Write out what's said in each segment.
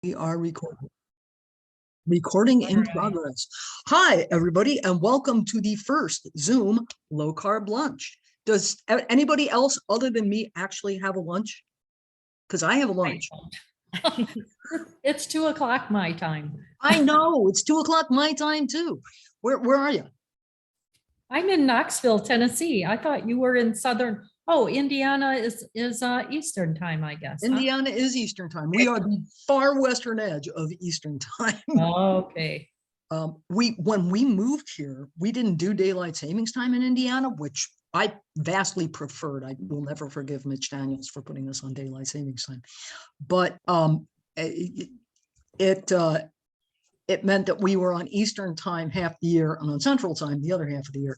We are recording in progress. Hi, everybody, and welcome to the first Zoom Low Carb Lunch. Does anybody else other than me actually have a lunch? Because I have a lunch. It's 2 o'clock my time. I know, it's 2 o'clock my time too. Where are you? I'm in Knoxville, Tennessee. I thought you were in southern. Oh, Indiana is Eastern time, I guess. Huh? Indiana is Eastern time. We are the far western edge of Eastern time. Okay. When we moved here, we didn't do daylight savings time in Indiana, which I vastly preferred. I will never forgive Mitch Daniels for putting us on daylight savings time, but it meant that we were on Eastern time half the year and on Central time the other half of the year.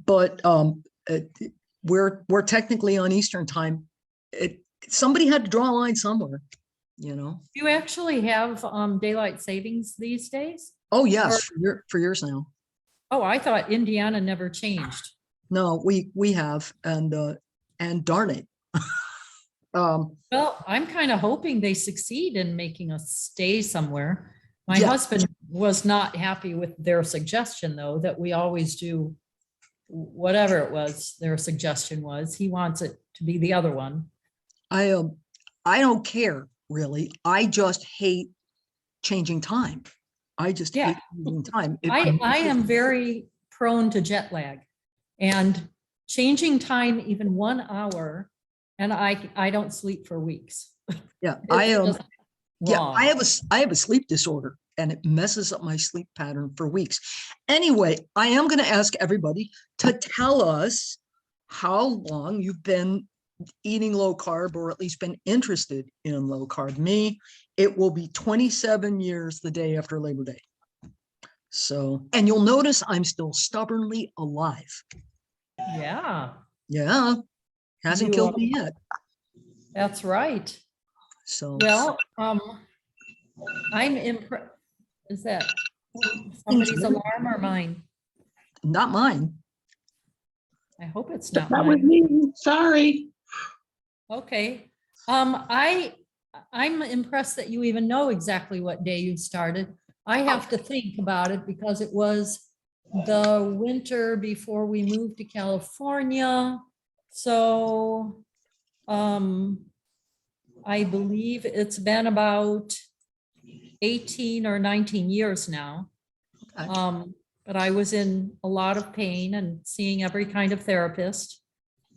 But we're technically on Eastern time. Somebody had to draw a line somewhere, you know. Do you actually have daylight savings these days? Oh yes, for years now. Oh, I thought Indiana never changed. No, we have, and darn it. Well, I'm kind of hoping they succeed in making us stay somewhere. My husband was not happy with their suggestion, though, that we always do whatever it was their suggestion was. He wants it to be the other one. I don't care really. I just hate changing time. I just hate changing time. I am very prone to jet lag, and changing time even 1 hour, and I don't sleep for weeks. Yeah, I have a sleep disorder, and it messes up my sleep pattern for weeks. Anyway, I am going to ask everybody to tell us how long you've been eating low carb, or at least been interested in low carb. Me, it will be 27 years the day after Labor Day. So, and you'll notice I'm still stubbornly alive. Yeah. Yeah. Hasn't killed me yet. That's right. So, well, I'm impressed. Is that somebody's alarm or mine? Not mine. I hope it's not that mine. was me. Sorry. Okay. I'm impressed that you even know exactly what day you started. I have to think about it because it was the winter before we moved to California. So I believe it's been about 18 or 19 years now. Okay. But I was in a lot of pain and seeing every kind of therapist.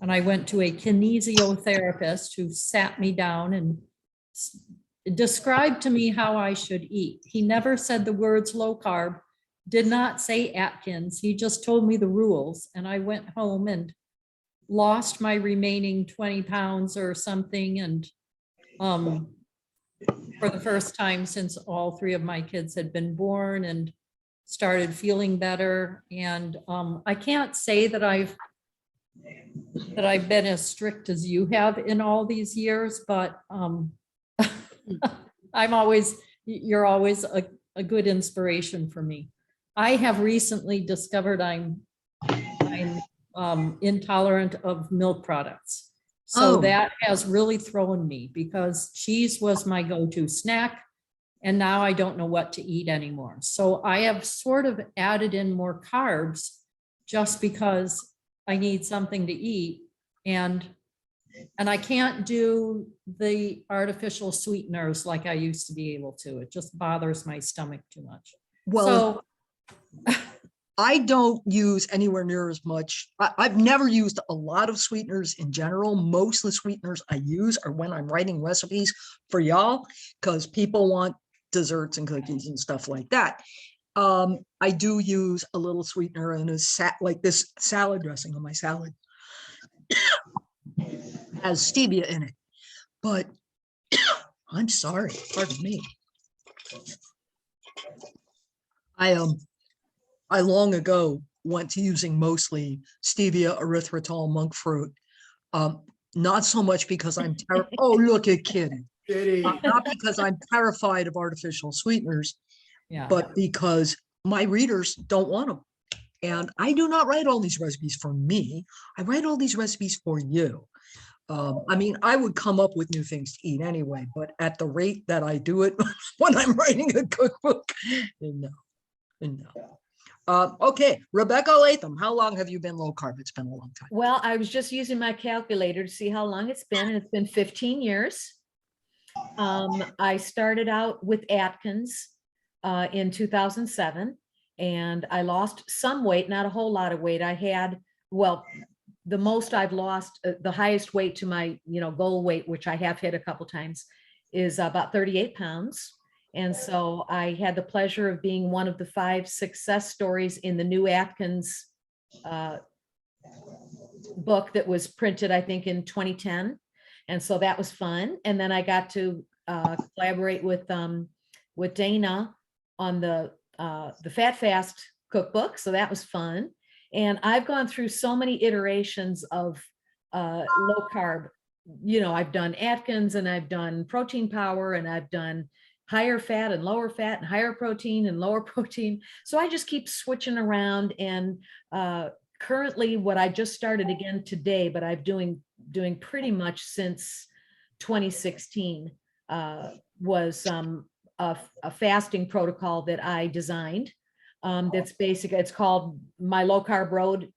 And I went to a kinesiotherapist who sat me down and described to me how I should eat. He never said the words low carb, did not say Atkins. He just told me the rules. And I went home and lost my remaining 20 pounds or something. And for the first time since all 3 of my kids had been born, and started feeling better. And I can't say that I've been as strict as you have in all these years, but you're always a good inspiration for me. I have recently discovered I'm intolerant of milk products. So that has really thrown me, because cheese was my go-to snack, and now I don't know what to eat anymore. So I have sort of added in more carbs just because I need something to eat. And I can't do the artificial sweeteners like I used to be able to. It just bothers my stomach too much. Well, so I don't use anywhere near as much. I've never used a lot of sweeteners in general. Most of the sweeteners I use are when I'm writing recipes for y'all, because people want desserts and cookies and stuff like that. I do use a little sweetener in like this salad dressing on my salad. Has stevia in it, but I'm sorry, pardon me. I long ago went to using mostly stevia, erythritol, monk fruit. Not so much because I'm oh, look at Kitty. Not because I'm terrified of artificial sweeteners, but because my readers don't want them. And I do not write all these recipes for me. I write all these recipes for you. I mean, I would come up with new things to eat anyway, but at the rate that I do it when I'm writing a cookbook, no, no. Okay, Rebecca Latham, how long have you been low carb? It's been a long time. Well, I was just using my calculator to see how long it's been, and it's been 15 years. I started out with Atkins in 2007, and I lost some weight, not a whole lot of weight. I had, well, the most I've lost, the highest weight to my, goal weight, which I have hit a couple times, is about 38 pounds. And so I had the pleasure of being one of the 5 success stories in the new Atkins book that was printed, I think, in 2010. And so that was fun. And then I got to collaborate with Dana on the Fat Fast cookbook. So that was fun. And I've gone through so many iterations of low carb. I've done Atkins, and I've done protein power, and I've done higher fat and lower fat and higher protein and lower protein. So I just keep switching around. And currently what I just started again today, but I've doing pretty much since 2016 was a fasting protocol that I designed. That's basic. It's called My Low Carb Road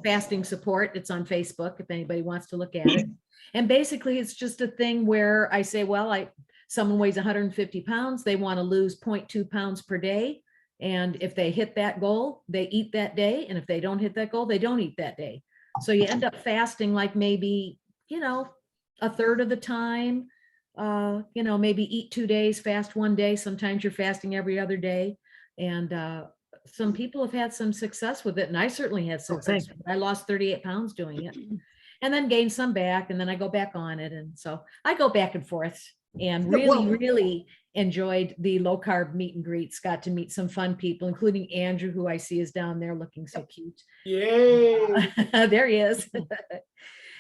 Fasting Support. It's on Facebook if anybody wants to look at it. And basically it's just a thing where I say, well, someone weighs 150 pounds, they want to lose 0.2 pounds per day. And if they hit that goal, they eat that day. And if they don't hit that goal, they don't eat that day. So you end up fasting like maybe, a third of the time, maybe eat 2 days, fast 1 day. Sometimes you're fasting every other day. And some people have had some success with it. And I certainly had success. I lost 38 pounds doing it, and then gained some back. And then I go back on it. And so I go back and forth, and really enjoyed the low carb meet and greets. Got to meet some fun people, including Andrew, who I see is down there looking so cute. Yay! There he is.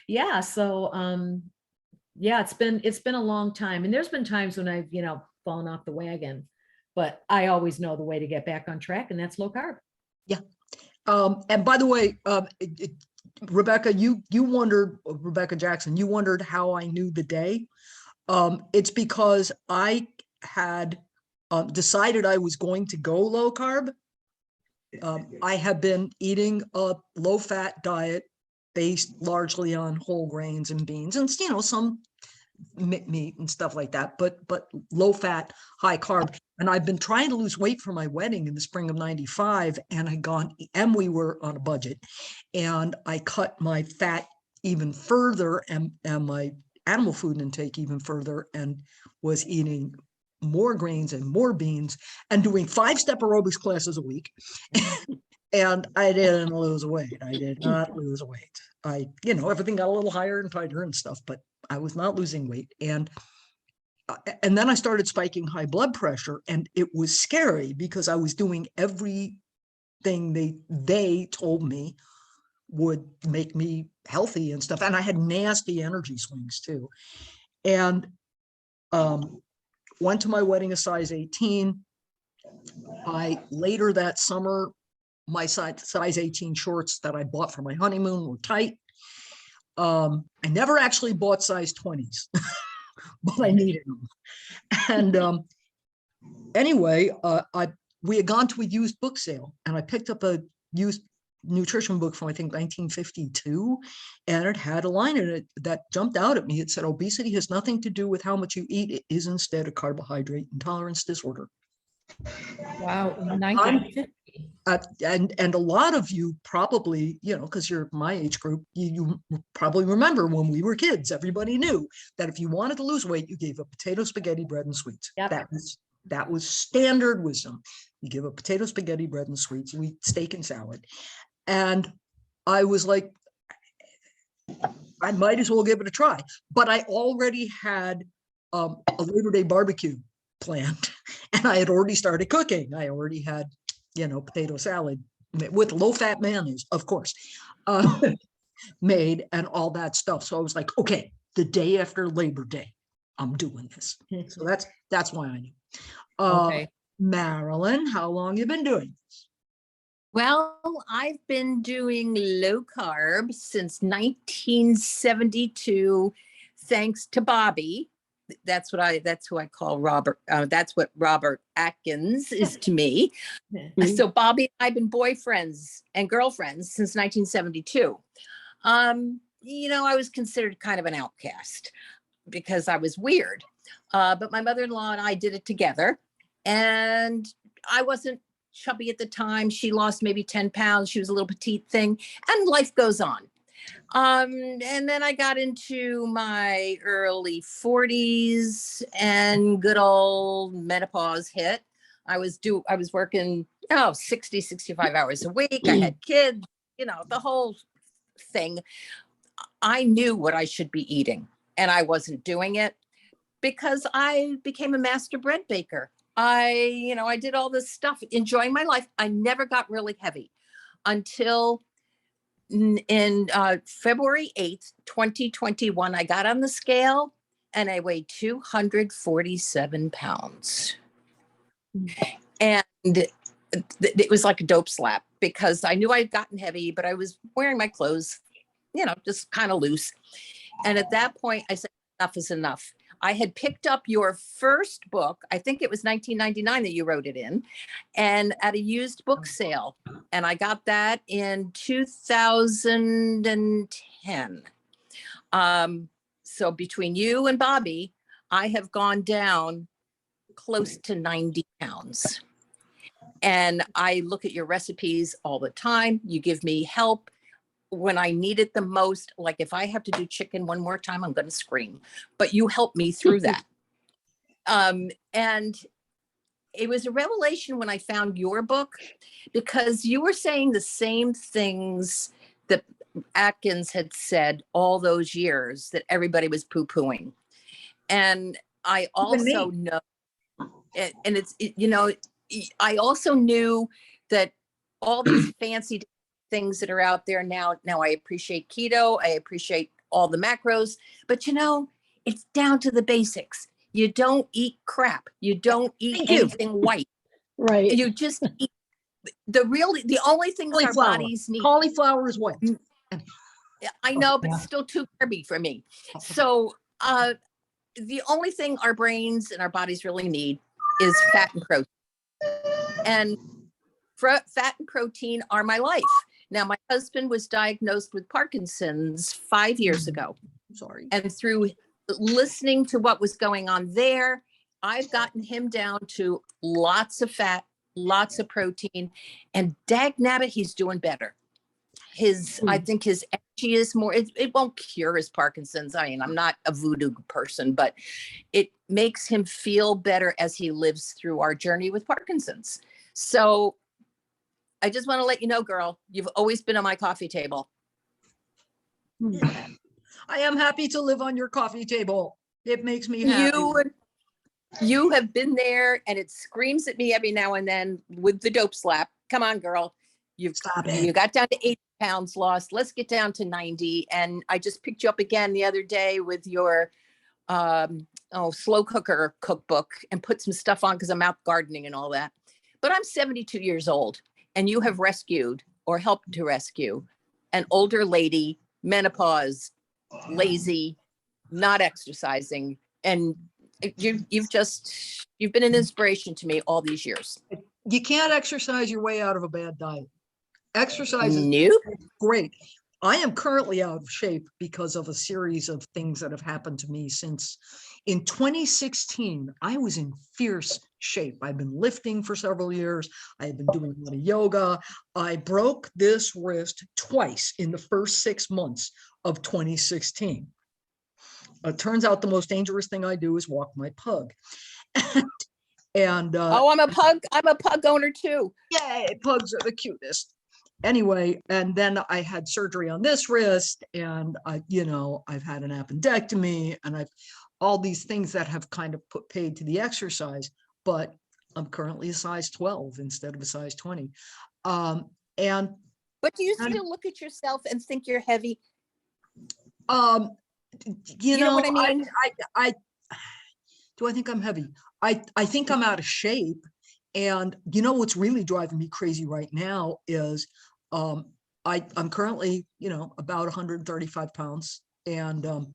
Yeah. So, yeah, it's been a long time. And there's been times when I've, fallen off the wagon, but I always know the way to get back on track, and that's low carb. Yeah. And by the way, Rebecca, you wondered, Rebecca Jackson, you wondered how I knew the day. It's because I had decided I was going to go low carb. I have been eating a low fat diet based largely on whole grains and beans and, some meat and stuff like that, but low fat, high carb. And I've been trying to lose weight for my wedding in the spring of 95, and we were on a budget, and I cut my fat even further and my animal food intake even further, and was eating more grains and more beans and doing 5-step aerobics classes a week. And I didn't lose weight. I did not lose weight. Everything got a little higher and tighter and stuff, but I was not losing weight. And then I started spiking high blood pressure, and it was scary because I was doing everything they told me would make me healthy and stuff. And I had nasty energy swings too. And went to my wedding a size 18. Later that summer, my size 18 shorts that I bought for my honeymoon were tight. I never actually bought size 20s, but I needed them. And anyway, we had gone to a used book sale, and I picked up a used nutrition book from, I think, 1952, and it had a line in it that jumped out at me. It said, obesity has nothing to do with how much you eat. It is instead a carbohydrate intolerance disorder. Wow. 1950. And a lot of you probably, because you're my age group, you probably remember when we were kids, everybody knew that if you wanted to lose weight, you gave up potato, spaghetti, bread, and sweets. Yep. That was standard wisdom. You give up potato, spaghetti, bread, and sweets. You eat steak and salad. And I was like, I might as well give it a try. But I already had a Labor Day barbecue planned, and I had already started cooking. I already had, potato salad with low-fat mayonnaise, of course, made, and all that stuff. So I was like, okay, the day after Labor Day, I'm doing this. So that's why I knew. Okay. Marilyn, how long you been doing this? Well, I've been doing low carb since 1972, thanks to Bobby. That's who I call Robert. That's what Robert Atkins is to me. So Bobby and I've been boyfriends and girlfriends since 1972. I was considered kind of an outcast because I was weird. But my mother-in-law and I did it together, and I wasn't chubby at the time. She lost maybe 10 pounds. She was a little petite thing, and life goes on. And then I got into my early 40s and good old menopause hit. I was working 60, 65 hours a week. I had kids, the whole thing. I knew what I should be eating, and I wasn't doing it because I became a master bread baker. I did all this stuff, enjoying my life. I never got really heavy until in February 8th, 2021, I got on the scale and I weighed 247 pounds. And it was like a dope slap because I knew I'd gotten heavy, but I was wearing my clothes, just kind of loose. And at that point, I said, enough is enough. I had picked up your first book. I think it was 1999 that you wrote it in, and at a used book sale. And I got that in 2010. So between you and Bobby, I have gone down close to 90 pounds. And I look at your recipes all the time. You give me help when I need it the most. Like if I have to do chicken one more time, I'm going to scream, but you helped me through that. And it was a revelation when I found your book, because you were saying the same things that Atkins had said all those years that everybody was poo-pooing. And I also know, and I also knew that all these fancy things that are out there now I appreciate keto, I appreciate all the macros, but it's down to the basics. You don't eat crap, you don't eat anything white, Right. you just eat the only things our bodies need. Cauliflower is white. I know, but it's still too carby for me. So the only thing our brains and our bodies really need is fat and protein, and fat and protein are my life. Now, my husband was diagnosed with Parkinson's 5 years ago. Sorry. And through listening to what was going on there, I've gotten him down to lots of fat, lots of protein, and dagnabbit, he's doing better. I think his energy is more, it won't cure his Parkinson's. I mean, I'm not a voodoo person, but it makes him feel better as he lives through our journey with Parkinson's. So I just want to let you know, girl, you've always been on my coffee table. I am happy to live on your coffee table. It makes me happy. You have been there, and it screams at me every now and then with the dope slap. Come on, girl. You got down to 80 pounds lost. Let's get down to 90. And I just picked you up again the other day with your slow cooker cookbook and put some stuff on because I'm out gardening and all that. But I'm 72 years old. And you have rescued or helped to rescue an older lady, menopause, lazy, not exercising. And you've been an inspiration to me all these years. You can't exercise your way out of a bad diet. Exercise is great. I am currently out of shape because of a series of things that have happened to me since in 2016. I was in fierce shape. I've been lifting for several years. I had been doing a lot of yoga. I broke this wrist twice in the first 6 months of 2016. It turns out the most dangerous thing I do is walk my pug. And I'm a pug owner too. Yay, pugs are the cutest. Anyway, and then I had surgery on this wrist, and I've had an appendectomy, and I've all these things that have kind of paid to the exercise, but I'm currently a size 12 instead of a size 20. But do you still look at yourself and think you're heavy? You know what I mean? Do I think I'm heavy? I think I'm out of shape, And you know what's really driving me crazy right now is I'm currently, about 135 pounds, and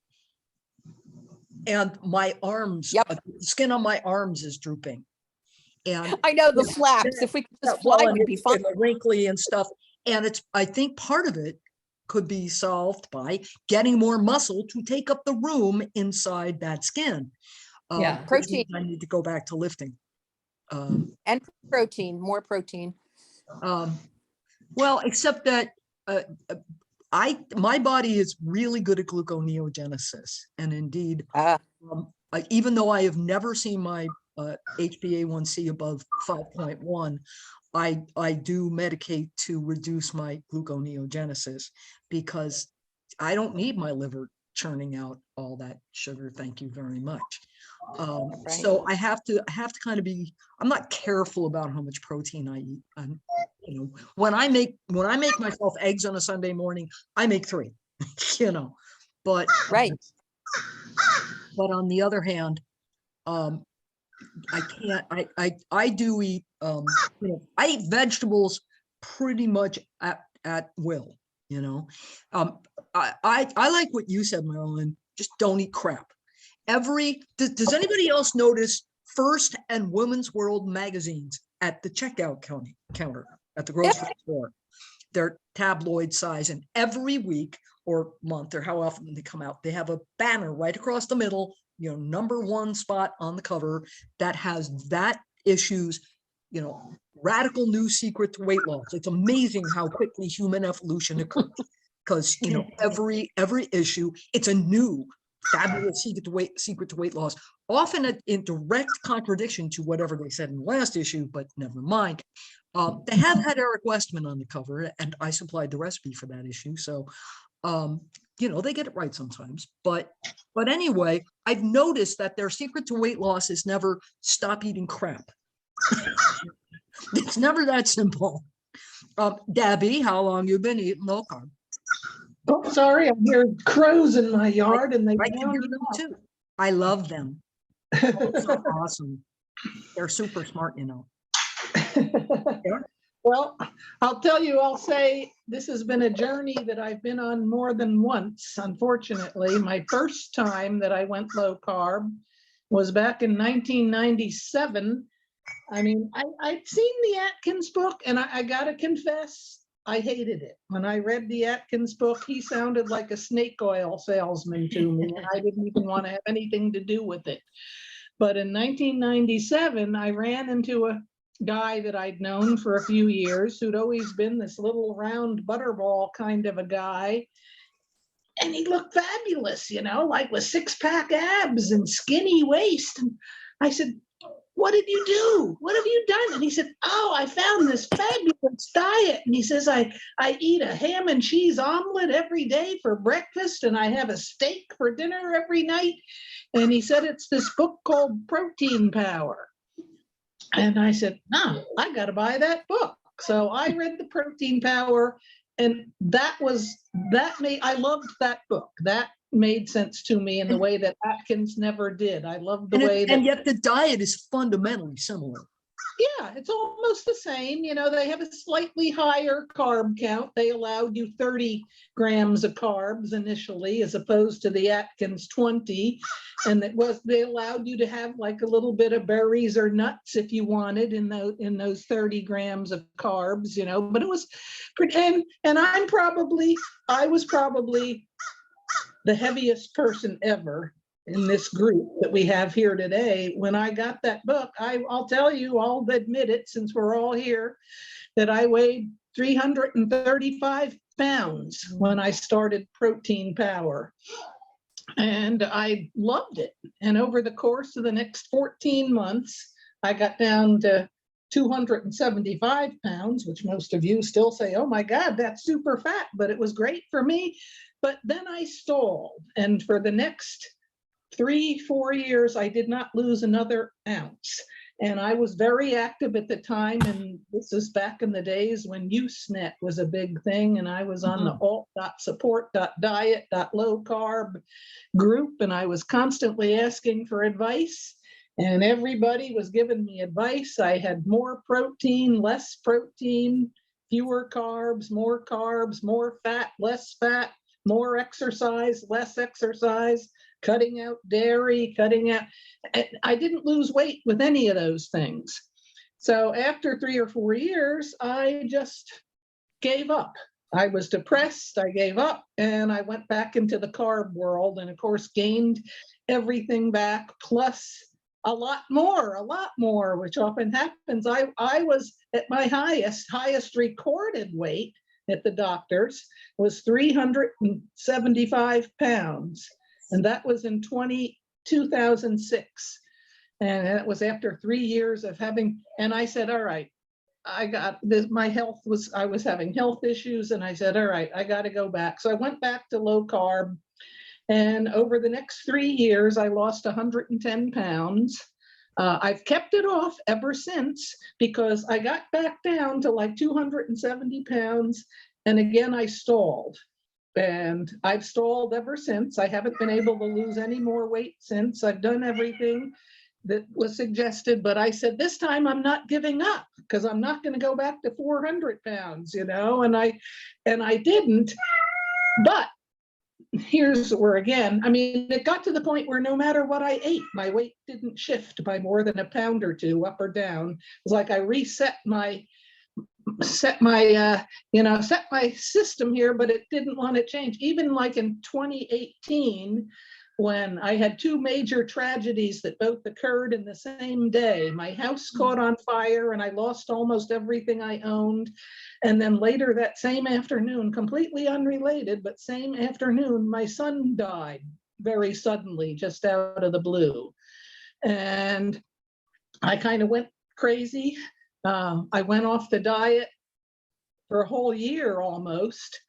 my arms, Yep. the skin on my arms is drooping. And I know the yeah, flaps. If we could just well, fly, and we'd be fine. and wrinkly and stuff. And I think part of it could be solved by getting more muscle to take up the room inside that skin. Yeah. Which Protein. means I need to go back to lifting. And protein, more protein. Well, except that my body is really good at gluconeogenesis, and indeed, even though I have never seen my HbA1c above 5.1, I do medicate to reduce my gluconeogenesis because I don't need my liver churning out all that sugar. Thank you very much. Right. So I have to kind of be, I'm not careful about how much protein I eat. And when I make myself eggs on a Sunday morning, I make 3, but Right. but on the other hand, I can't, I do eat, I eat vegetables pretty much at will, I like what you said, Marilyn, just don't eat crap. Does anybody else notice First and Women's World magazines at the checkout counter at the grocery store? They're tabloid size, and every week or month or how often they come out, they have a banner right across the middle, #1 spot on the cover that has that issue's, radical new secret to weight loss. It's amazing how quickly human evolution occurs because, every issue, it's a new fabulous secret to weight loss, often in direct contradiction to whatever they said in the last issue, but never mind. They have had Eric Westman on the cover, and I supplied the recipe for that issue. So, they get it right sometimes. But anyway, I've noticed that their secret to weight loss is never stop eating crap. It's never that simple. Debbie, how long you been eating low carb? Oh, sorry, I hear crows in my yard and they I can hear them too. I love them. So awesome. They're super smart, Well, I'll say this has been a journey that I've been on more than once, unfortunately. My first time that I went low carb was back in 1997. I mean, I'd seen the Atkins book, and I gotta confess, I hated it. When I read the Atkins book, he sounded like a snake oil salesman to me, and I didn't even want to have anything to do with it. But in 1997, I ran into a guy that I'd known for a few years who'd always been this little round butterball kind of a guy. And he looked fabulous, like with 6-pack abs and skinny waist. And I said, what did you do? What have you done? And he said, oh, I found this fabulous diet. And he says, I eat a ham and cheese omelet every day for breakfast, and I have a steak for dinner every night. And he said, it's this book called Protein Power. And I said, no, I got to buy that book. So I read the Protein Power, and I loved that book. That made sense to me in the way that Atkins never did. I loved the way that. And yet the diet is fundamentally similar. Yeah, it's almost the same. They have a slightly higher carb count. They allowed you 30 grams of carbs initially, as opposed to the Atkins 20. And they allowed you to have like a little bit of berries or nuts if you wanted in those 30 grams of carbs, but it was pretty, and I was probably the heaviest person ever in this group that we have here today. When I got that book, I'll tell you, I'll admit it, since we're all here, that I weighed 335 pounds when I started Protein Power. And I loved it. And over the course of the next 14 months, I got down to 275 pounds, which most of you still say, oh my God, that's super fat, but it was great for me. But then I stalled. And for the next 3-4 years, I did not lose another ounce. And I was very active at the time. And this is back in the days when Usenet was a big thing. And I was on the alt.support.diet.low carb group. And I was constantly asking for advice. And everybody was giving me advice. I had more protein, less protein, fewer carbs, more fat, less fat, more exercise, less exercise, cutting out dairy, cutting out. I didn't lose weight with any of those things. So after 3 or 4 years, I just gave up. I was depressed, I gave up, and I went back into the carb world, and of course gained everything back, plus a lot more, which often happens. I was at my highest recorded weight at the doctor's was 375 pounds. And that was in 2006. And it was after 3 years of having, and I said, all right, I got this, I was having health issues, and I said, all right, I got to go back. So I went back to low carb, and over the next 3 years, I lost 110 pounds. I've kept it off ever since, because I got back down to like 270 pounds, and again, I stalled. And I've stalled ever since. I haven't been able to lose any more weight since. I've done everything that was suggested, but I said, this time I'm not giving up, because I'm not going to go back to 400 pounds, and I didn't. But here's where, again, I mean, it got to the point where no matter what I ate, my weight didn't shift by more than a pound or two up or down. It was like I reset my system here, but it didn't want to change. Even like in 2018, when I had 2 major tragedies that both occurred in the same day. My house caught on fire and I lost almost everything I owned. And then later that same afternoon, completely unrelated, but same afternoon, my son died very suddenly, just out of the blue. And I kind of went crazy. I went off the diet for a whole year almost.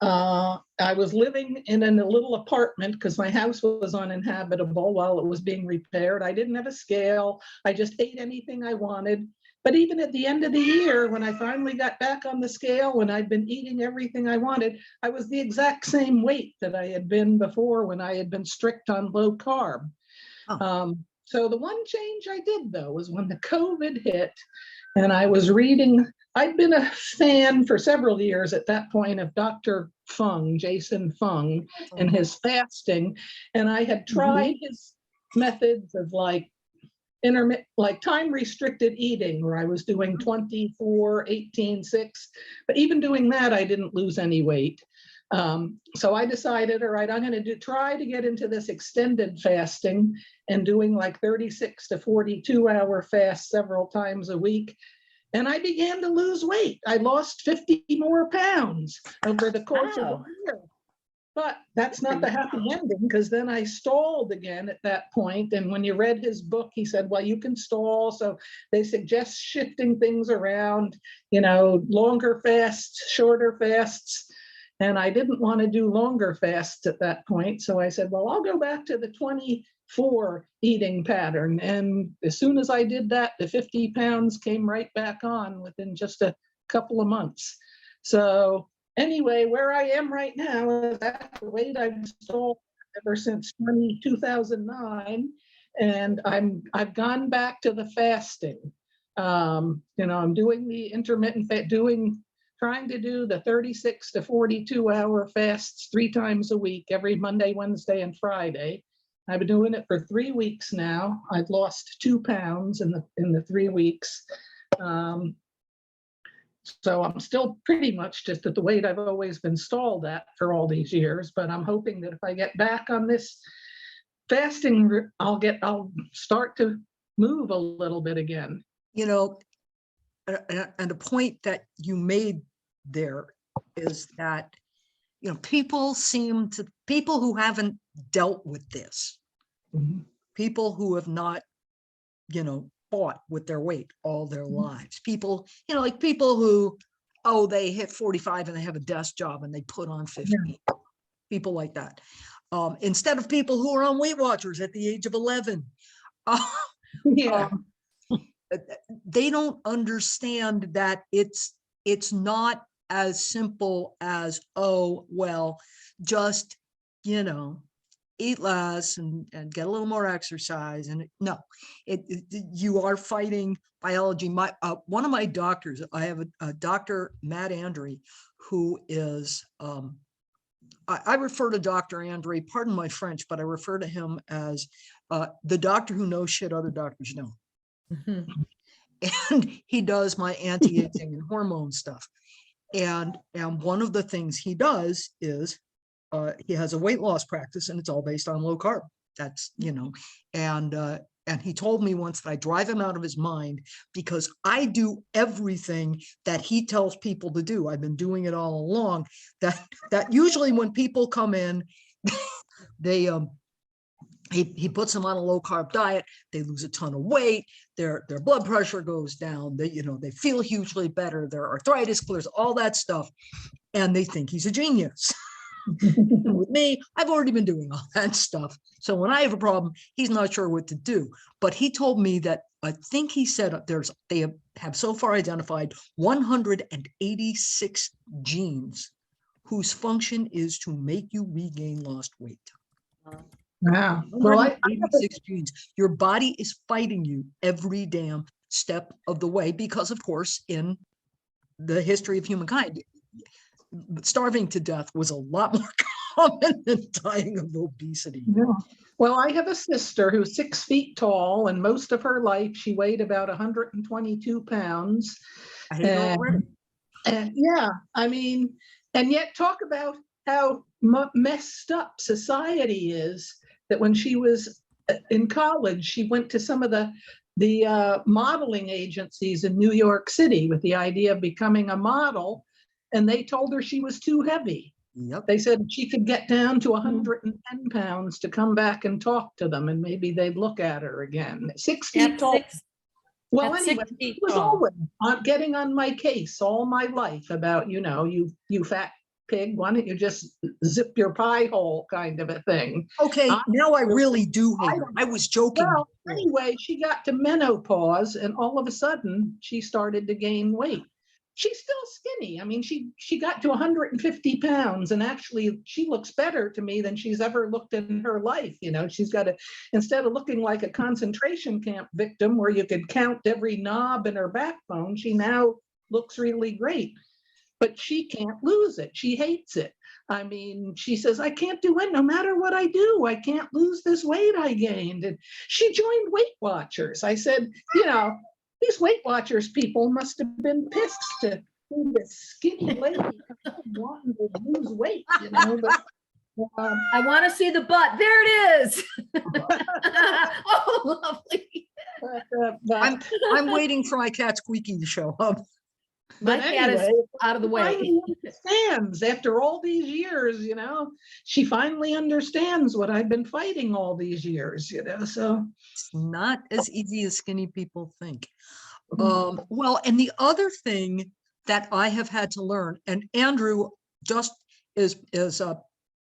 I was living in a little apartment because my house was uninhabitable while it was being repaired. I didn't have a scale. I just ate anything I wanted. But even at the end of the year, when I finally got back on the scale, when I'd been eating everything I wanted, I was the exact same weight that I had been before when I had been strict on low carb. Oh. So the one change I did, though, was when the COVID hit, and I was reading, I'd been a fan for several years at that point of Dr. Fung, Jason Fung, and his fasting. And I had tried his methods of like intermittent, like time restricted eating, where I was doing 24, 18, 6. But even doing that, I didn't lose any weight. So I decided, all right, I'm going to try to get into this extended fasting and doing like 36 to 42 hour fasts several times a week. And I began to lose weight. I lost 50 more pounds over the course of a year. But that's not the happy ending, because then I stalled again at that point. And when you read his book, he said, well, you can stall. So they suggest shifting things around, longer fasts, shorter fasts. And I didn't want to do longer fasts at that point. So I said, well, I'll go back to the 24 eating pattern. And as soon as I did that, the 50 pounds came right back on within just a couple of months. So anyway, where I am right now is at the weight I've stalled ever since 2009. And I've gone back to the fasting. I'm doing the intermittent trying to do the 36 to 42 hour fasts 3 times a week, every Monday, Wednesday, and Friday. I've been doing it for 3 weeks now. I've lost 2 pounds in the 3 weeks. So I'm still pretty much just at the weight I've always been stalled at for all these years, but I'm hoping that if I get back on this fasting, I'll start to move a little bit again. And a point that you made there is that, people who haven't dealt with this, people who have not, fought with their weight all their lives, people, like people who, they hit 45 and they have a desk job and they put on 50, people like that. Instead of people who are on Weight Watchers at the age of 11. They don't understand that it's not as simple as, just, eat less and get a little more exercise. And no, you are fighting biology. One of my doctors, I have a Dr. Matt Andre, who is, I refer to Dr. Andre, pardon my French, but I refer to him as the doctor who knows shit other doctors don't. And he does my anti-aging and hormone stuff. And one of the things he does is he has a weight loss practice, and it's all based on low carb. That's, and he told me once that I drive him out of his mind because I do everything that he tells people to do. I've been doing it all along. That usually when people come in, they he puts them on a low carb diet, they lose a ton of weight, their blood pressure goes down, they feel hugely better, their arthritis clears, all that stuff, and they think he's a genius. With me, I've already been doing all that stuff. So when I have a problem, he's not sure what to do. But he told me that I think he said they have so far identified 186 genes whose function is to make you regain lost weight. Wow. Well, 186 genes. Your body is fighting you every damn step of the way because, of course, in the history of humankind, starving to death was a lot more common than dying of obesity. yeah. Well, I have a sister who's 6 feet tall, and most of her life she weighed about 122 pounds. I hate it already. And yeah, I mean, and yet talk about how messed up society is, that when she was in college, she went to some of the modeling agencies in New York City with the idea of becoming a model, and they told her she was too heavy. Yep. They said she could get down to 110 pounds to come back and talk to them, and maybe they'd look at her again. 6 feet tall. Well, at anyway, 6 feet she was tall. always getting on my case all my life about, you fat pig, why don't you just zip your pie hole kind of a thing. Okay, now I really do hate her. I was joking. Well, anyway, she got to menopause, and all of a sudden she started to gain weight. She's still skinny. I mean, she got to 150 pounds, and actually she looks better to me than she's ever looked in her life. She's got instead of looking like a concentration camp victim where you could count every knob in her backbone, she now looks really great. But she can't lose it. She hates it. I mean, she says, I can't do it no matter what I do. I can't lose this weight I gained. And she joined Weight Watchers. I said, these Weight Watchers people must have been pissed to see this skinny lady wanting to lose weight, But, I want to see the butt. There it is. Oh, lovely. I'm waiting for my cat Squeaky to show up. My But cat is anyway, out of the way. finally understands after all these years, she finally understands what I've been fighting all these years, so. It's not as easy as skinny people think. Well, and the other thing that I have had to learn, and Andrew just is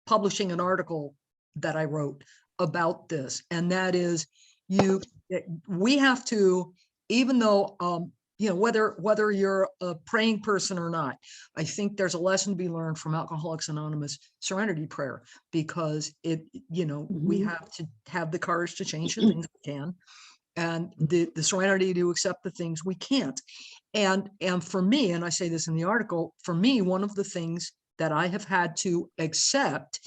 publishing an article that I wrote about this, and that is we have to, even though whether you're a praying person or not, I think there's a lesson to be learned from Alcoholics Anonymous serenity prayer, because we have to have the courage to change the things we can, and the serenity to accept the things we can't. And for me, and I say this in the article, for me, one of the things that I have had to accept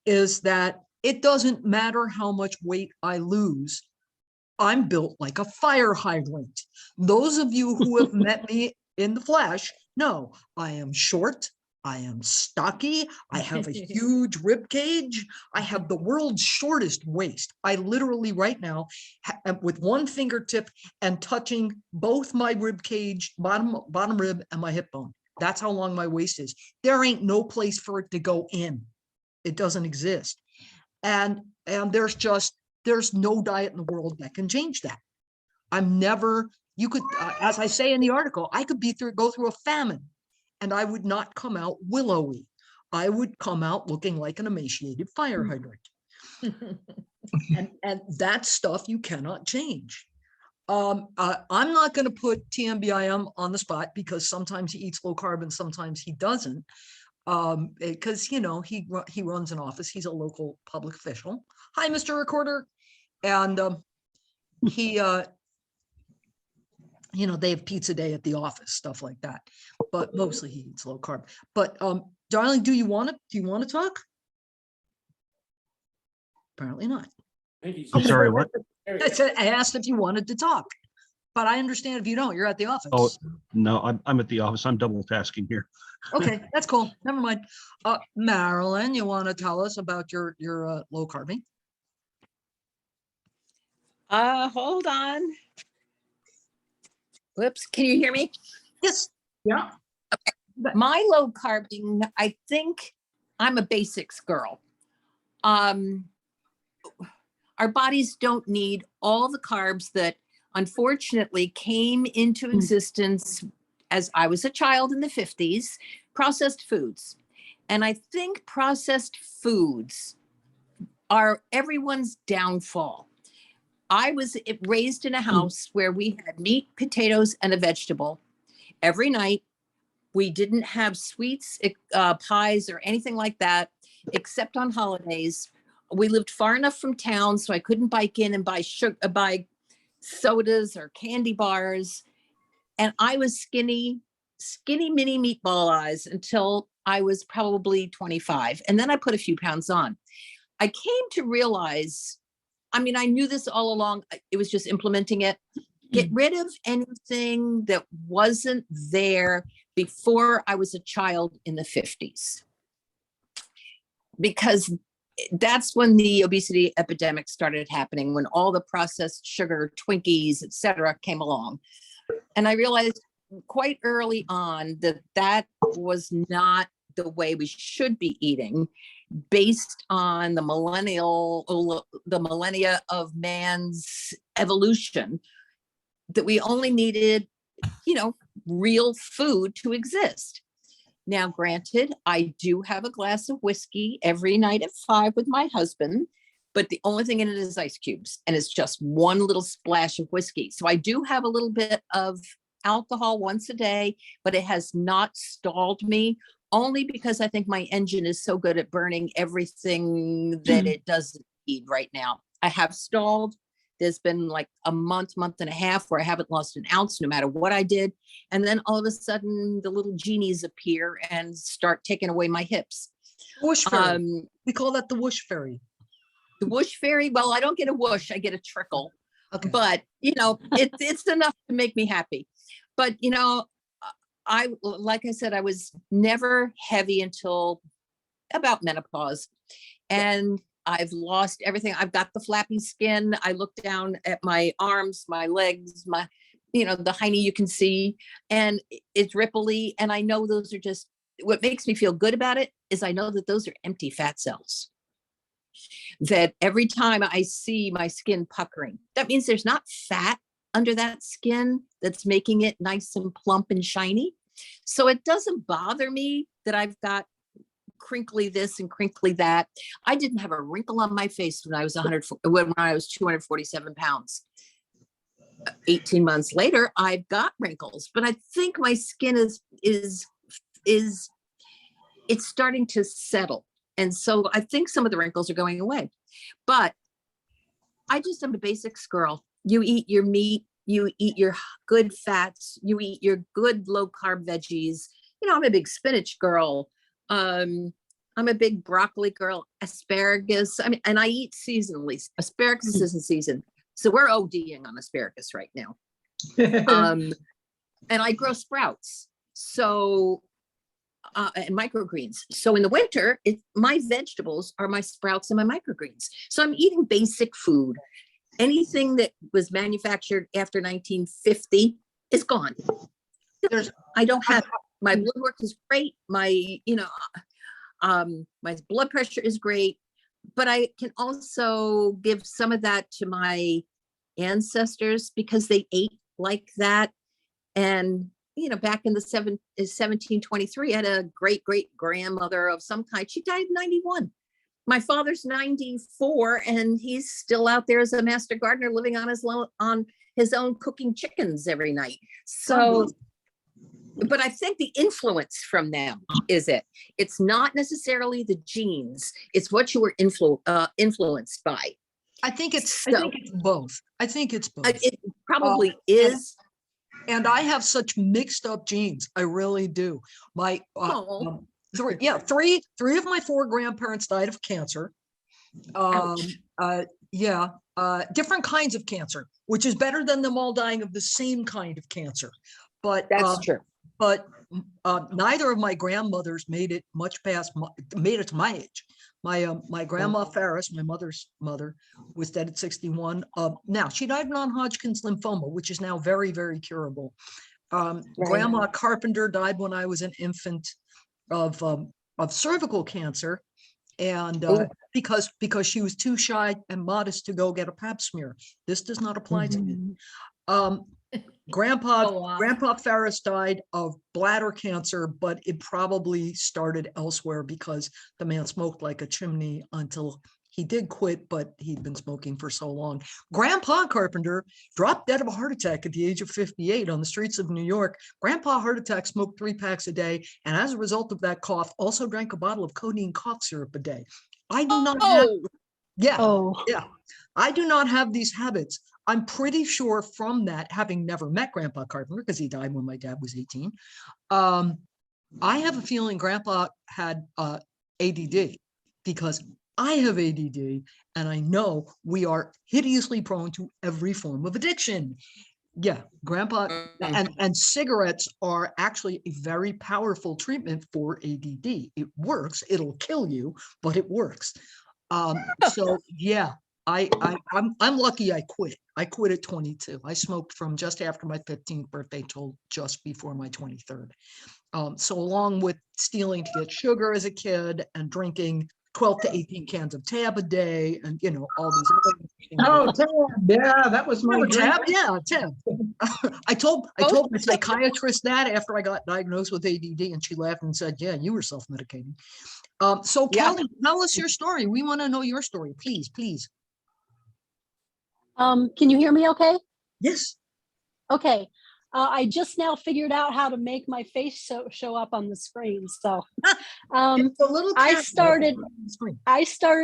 is that it doesn't matter how much weight I lose. I'm built like a fire hydrant. Those of you who have met me in the flesh know I am short, I am stocky, I have a huge rib cage, I have the world's shortest waist. I literally right now, with one fingertip and touching both my rib cage, bottom rib and my hip bone. That's how long my waist is. There ain't no place for it to go in. It doesn't exist. And there's no diet in the world that can change that. You could, as I say in the article, I could go through a famine and I would not come out willowy. I would come out looking like an emaciated fire hydrant. and that stuff you cannot change. I'm not going to put TMBIM on the spot because sometimes he eats low carb and sometimes he doesn't. Because, he runs an office. He's a local public official. Hi, Mr. Recorder. And he, they have pizza day at the office, stuff like that. But mostly he eats low carb. But darling, do you want to talk? Apparently not. I'm sorry, what? I asked if you wanted to talk, but I understand if you don't, you're at the office. Oh, no, I'm at the office. I'm double tasking here. Okay, that's cool. Never mind. Marilyn, you want to tell us about your low carbing? Hold on. Whoops, can you hear me? Yes. Yeah. My low carbing, I think I'm a basics girl. Our bodies don't need all the carbs that unfortunately came into existence as I was a child in the 50s, processed foods. And I think processed foods are everyone's downfall. I was raised in a house where we had meat, potatoes, and a vegetable every night. We didn't have sweets, pies, or anything like that, except on holidays. We lived far enough from town so I couldn't bike in and buy sodas or candy bars. And I was skinny mini meatball eyes until I was probably 25. And then I put a few pounds on. I came to realize, I knew this all along. It was just implementing it. Get rid of anything that wasn't there before I was a child in the 50s. Because that's when the obesity epidemic started happening, when all the processed sugar, Twinkies, etc., came along. And I realized quite early on that was not the way we should be eating, based on the millennia of man's evolution, that we only needed, real food to exist. Now, granted, I do have a glass of whiskey every night at 5 with my husband, but the only thing in it is ice cubes, and it's just one little splash of whiskey. So I do have a little bit of alcohol once a day, but it has not stalled me, only because I think my engine is so good at burning everything that it doesn't need right now. I have stalled. There's been like a month and a half where I haven't lost an ounce no matter what I did. And then all of a sudden the little genies appear and start taking away my hips. Whoosh fairy. We call that the whoosh fairy. The whoosh fairy. Well, I don't get a whoosh, I get a trickle. Okay. But, it's enough to make me happy. But, like I said, I was never heavy until about menopause. And I've lost everything. I've got the flappy skin. I look down at my arms, my legs, the hiney you can see, and it's ripply. And I know those are just, what makes me feel good about it is I know that those are empty fat cells. That every time I see my skin puckering, that means there's not fat under that skin that's making it nice and plump and shiny. So it doesn't bother me that I've got crinkly this and crinkly that. I didn't have a wrinkle on my face when I was 247 pounds. 18 months later, I've got wrinkles, but I think my skin is it's starting to settle. And so I think some of the wrinkles are going away, but I just am a basics girl. You eat your meat, you eat your good fats, you eat your good low carb veggies. I'm a big spinach girl. I'm a big broccoli girl, asparagus. And I eat seasonally. Asparagus isn't season. So we're ODing on asparagus right now. And I grow sprouts. So, and microgreens. So in the winter, my vegetables are my sprouts and my microgreens. So I'm eating basic food. Anything that was manufactured after 1950 is gone. I don't have, my blood work is great. My blood pressure is great, but I can also give some of that to my ancestors because they ate like that. And, back in the 1723, I had a great grandmother of some kind. She died 91. My father's 94 and he's still out there as a master gardener living on his own, cooking chickens every night. So But I think the influence from them is it. It's not necessarily the genes. It's what you were influenced by. I think it's So- both. I think it's both. It probably is. And I have such mixed up genes. I really do. My Oh. three of my four grandparents died of cancer. Ouch. Different kinds of cancer, which is better than them all dying of the same kind of cancer. But That's true. But neither of my grandmothers made it made it to my age. My grandma Ferris, my mother's mother, was dead at 61. Now she died of non-Hodgkin's lymphoma, which is now very, very curable. Grandma Carpenter died when I was an infant of cervical cancer, and because she was too shy and modest to go get a pap smear. This does not apply to me. Grandpa Ferris died of bladder cancer, but it probably started elsewhere because the man smoked like a chimney until he did quit, but he'd been smoking for so long. Grandpa Carpenter dropped dead of a heart attack at the age of 58 on the streets of New York. Grandpa heart attack smoked 3 packs a day, and as a result of that cough, also drank a bottle of codeine cough syrup a day. I do not have, I do not have these habits. I'm pretty sure from that, having never met Grandpa Carpenter, because he died when my dad was 18, I have a feeling Grandpa had ADD, because I have ADD, and I know we are hideously prone to every form of addiction. Yeah, Grandpa, and cigarettes are actually a very powerful treatment for ADD. It works. It'll kill you, but it works. So yeah. I'm lucky I quit. I quit at 22. I smoked from just after my 15th birthday till just before my 23rd. So along with stealing to get sugar as a kid and drinking 12 to 18 cans of Tab a day, and all these other things. Oh, Tab, yeah, that was my Remember dream. Tab? Yeah, Tab. I told my psychiatrist that after I got diagnosed with ADD, and she laughed and said, "Yeah, you were self-medicating." So Kelly, tell us your story. We want to know your story, please, please. Can you hear me okay? Yes. Okay. I just now figured out how to make my face show up on the screen. So It's a little I camera started on the screen.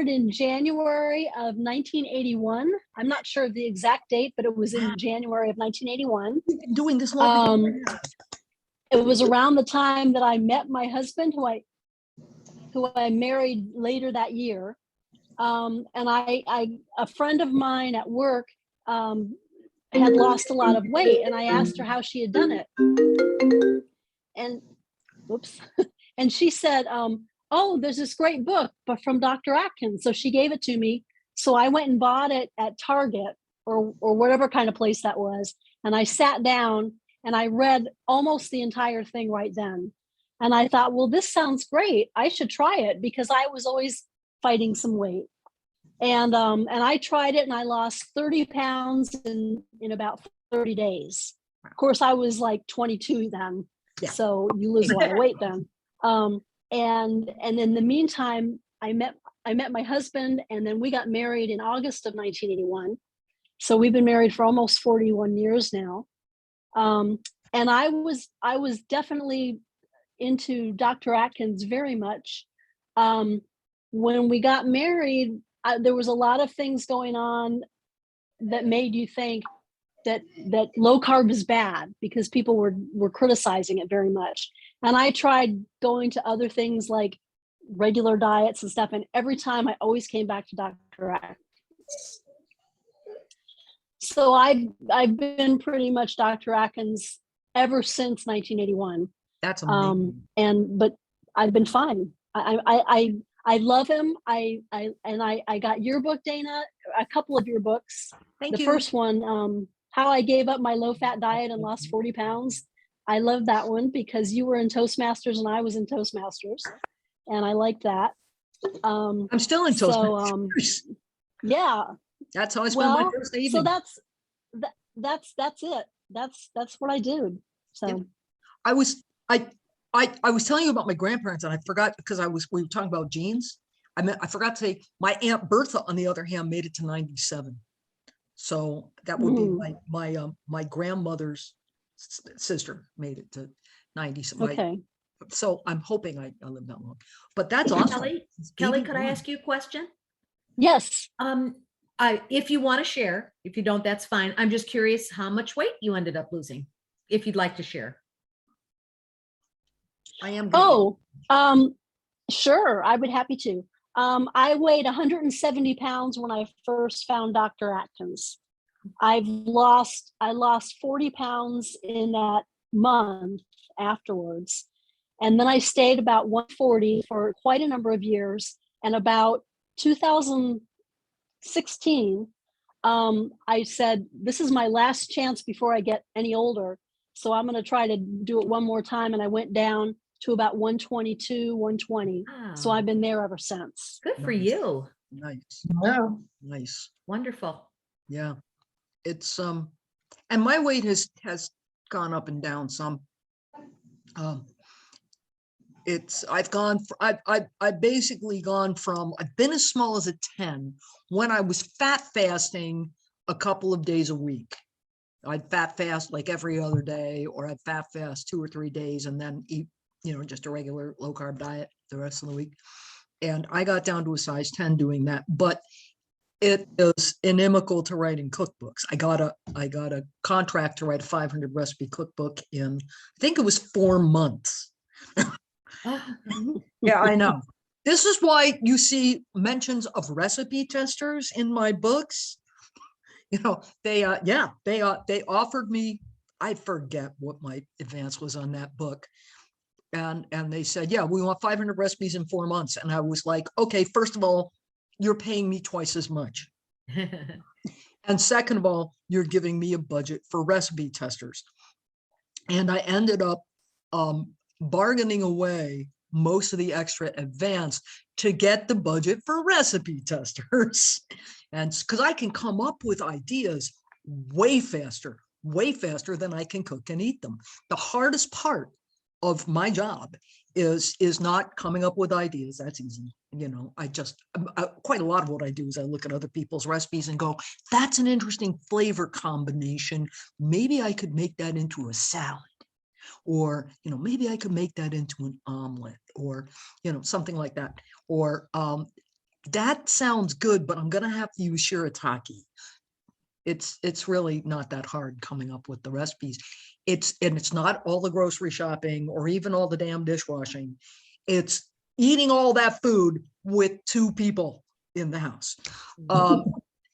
in January of 1981. I'm not sure of the exact date, but it was in January of 1981. You've been doing this long. It was around the time that I met my husband, who I married later that year. And a friend of mine at work had lost a lot of weight, and I asked her how she had done it. And and she said, "Oh, there's this great book, but from Dr. Atkins." So she gave it to me. So I went and bought it at Target or whatever kind of place that was, and I sat down and I read almost the entire thing right then. And I thought, well, this sounds great. I should try it, because I was always fighting some weight. And I tried it, and I lost 30 pounds in about 30 days. Of course, I was like 22 then. Yeah. So you lose a lot of weight then. And in the meantime, I met my husband, and then we got married in August of 1981. So we've been married for almost 41 years now. And I was definitely into Dr. Atkins very much. When we got married, there was a lot of things going on that made you think that low carb is bad, because people were criticizing it very much. And I tried going to other things like regular diets and stuff, and every time I always came back to Dr. Atkins. So I've been pretty much Dr. Atkins ever since 1981. That's amazing. But I've been fine. I love him. I got your book, Dana, a couple of your books. Thank The you. first one, How I Gave Up My Low Fat Diet and Lost 40 Pounds. I love that one because you were in Toastmasters and I was in Toastmasters, and I like that. I'm still in Toastmasters. Yeah. That's how I spend my first evening. So that's it. That's what I did. So Yeah. I was telling you about my grandparents, and I forgot, because we were talking about genes. I forgot to say my Aunt Bertha, on the other hand, made it to 97. So that would be my grandmother's sister made it to 90 something. Okay. So I'm hoping I live that long, but that's awesome. Kelly, could I 81. ask you a question? Yes. If you want to share, if you don't, that's fine. I'm just curious how much weight you ended up losing, if you'd like to share. I am. gonna- Oh, sure. I would happy to. I weighed 170 pounds when I first found Dr. Atkins. I lost 40 pounds in that month afterwards. And then I stayed about 140 for quite a number of years. And about 2016, I said, this is my last chance before I get any older. So I'm going to try to do it one more time. And I went down to about 122, 120. So Wow. I've been there ever since. Good for Nice. you. Nice, Wow. nice. Wonderful. Yeah, it's and my weight has gone up and down some. I've basically gone from, I've been as small as a 10 when I was fat fasting a couple of days a week. I'd fat fast like every other day, or I'd fat fast 2 or 3 days and then eat, just a regular low carb diet the rest of the week. And I got down to a size 10 doing that, but it is inimical to writing cookbooks. I got a contract to write a 500 recipe cookbook in, I think it was 4 months. Yeah, I know. This is why you see mentions of recipe testers in my books. They offered me, I forget what my advance was on that book. And they said, yeah, we want 500 recipes in 4 months. And I was like, okay, first of all, you're paying me twice as much. And second of all, you're giving me a budget for recipe testers. And I ended up bargaining away most of the extra advance to get the budget for recipe testers. And because I can come up with ideas way faster than I can cook and eat them. The hardest part of my job is not coming up with ideas. That's easy. Quite a lot of what I do is I look at other people's recipes and go, that's an interesting flavor combination. Maybe I could make that into a salad. Or, maybe I could make that into an omelet, or, something like that. Or that sounds good, but I'm going to have to use shirataki. It's really not that hard coming up with the recipes. It's not all the grocery shopping or even all the damn dishwashing. It's eating all that food with 2 people in the house.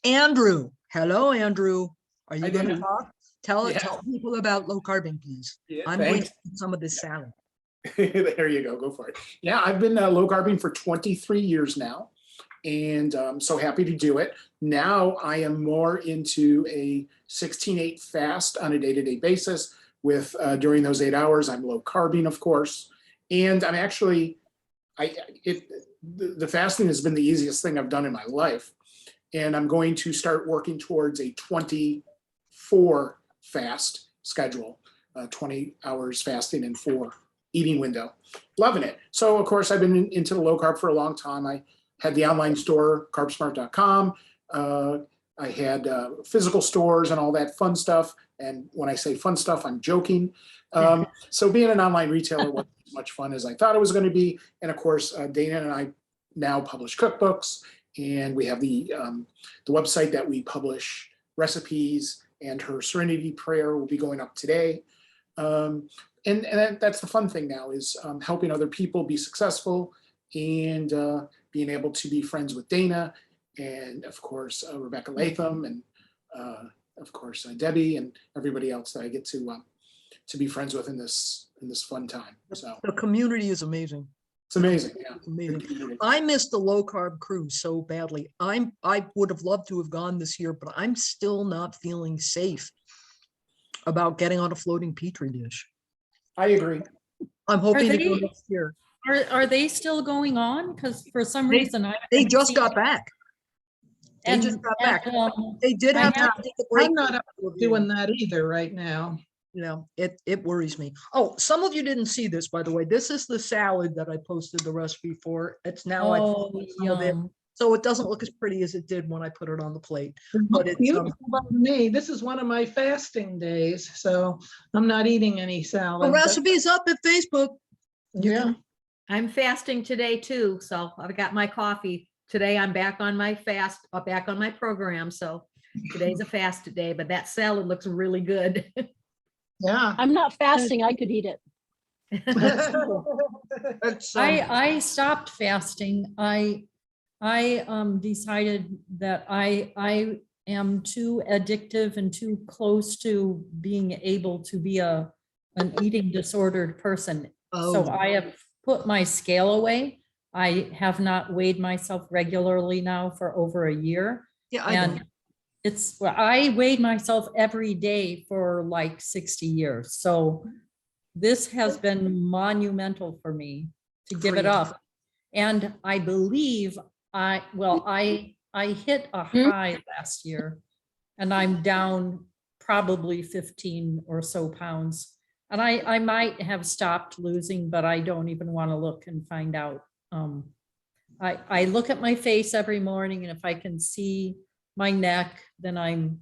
Andrew, hello, Andrew. Are you going to talk? Tell people about low carbing, please. Yeah, I'm going thanks. to eat some of this salad. There you go. Go for it. Yeah, I've been low carbing for 23 years now, and I'm so happy to do it. Now I am more into a 16/8 fast on a day-to-day basis. With during those 8 hours, I'm low carbing, of course, and I'm actually, the fasting has been the easiest thing I've done in my life, and I'm going to start working towards a 24 fast schedule, 20 hours fasting and 4 eating window. Loving it. So of course I've been into the low carb for a long time. I had the online store, CarbSmart.com. I had physical stores and all that fun stuff. And when I say fun stuff, I'm joking. So being an online retailer wasn't as much fun as I thought it was going to be. And of course, Dana and I now publish cookbooks, and we have the website that we publish recipes, and her Serenity Prayer will be going up today. And that's the fun thing now, is helping other people be successful, and being able to be friends with Dana, and of course, Rebecca Latham, and of course, Debbie, and everybody else that I get to be friends with in this fun time. So The community is amazing. it's amazing. Yeah. It's amazing. I missed the low carb cruise so badly. I would have loved to have gone this year, but I'm still not feeling safe about getting on a floating petri dish. I agree. I'm hoping to go they- next year. Are they still going on? Because for some They- reason They haven't just seen got it. back. They just got back. They did I have to have- take a break. I'm not up for doing that either right now. It worries me. Oh, some of you didn't see this, by the way. This is the salad that I posted the recipe for. It's now, I Oh, some of it yum. So it doesn't look as pretty as it did when I put it on the plate. But it's Beautiful to me. This is one of my fasting days, so I'm not eating any the salad. but- recipe's up at Facebook. Yeah. I'm fasting today too, so I've got my coffee. Today I'm back on my fast, back on my program, so today's a fast day, but that salad looks really good. Yeah. I'm not fasting. I could eat it. It's, I stopped fasting. I decided that I am too addictive and too close to being able to be an eating disordered person. So oh, I have put my scale away. I have not weighed myself regularly now for over a year. yeah, I And know. well, I weighed myself every day for like 60 years. So this has been monumental for me to give it Great. up. And I believe I hit a high last year and I'm down probably 15 or so pounds. And I might have stopped losing, but I don't even want to look and find out. I look at my face every morning, and if I can see my neck, then I'm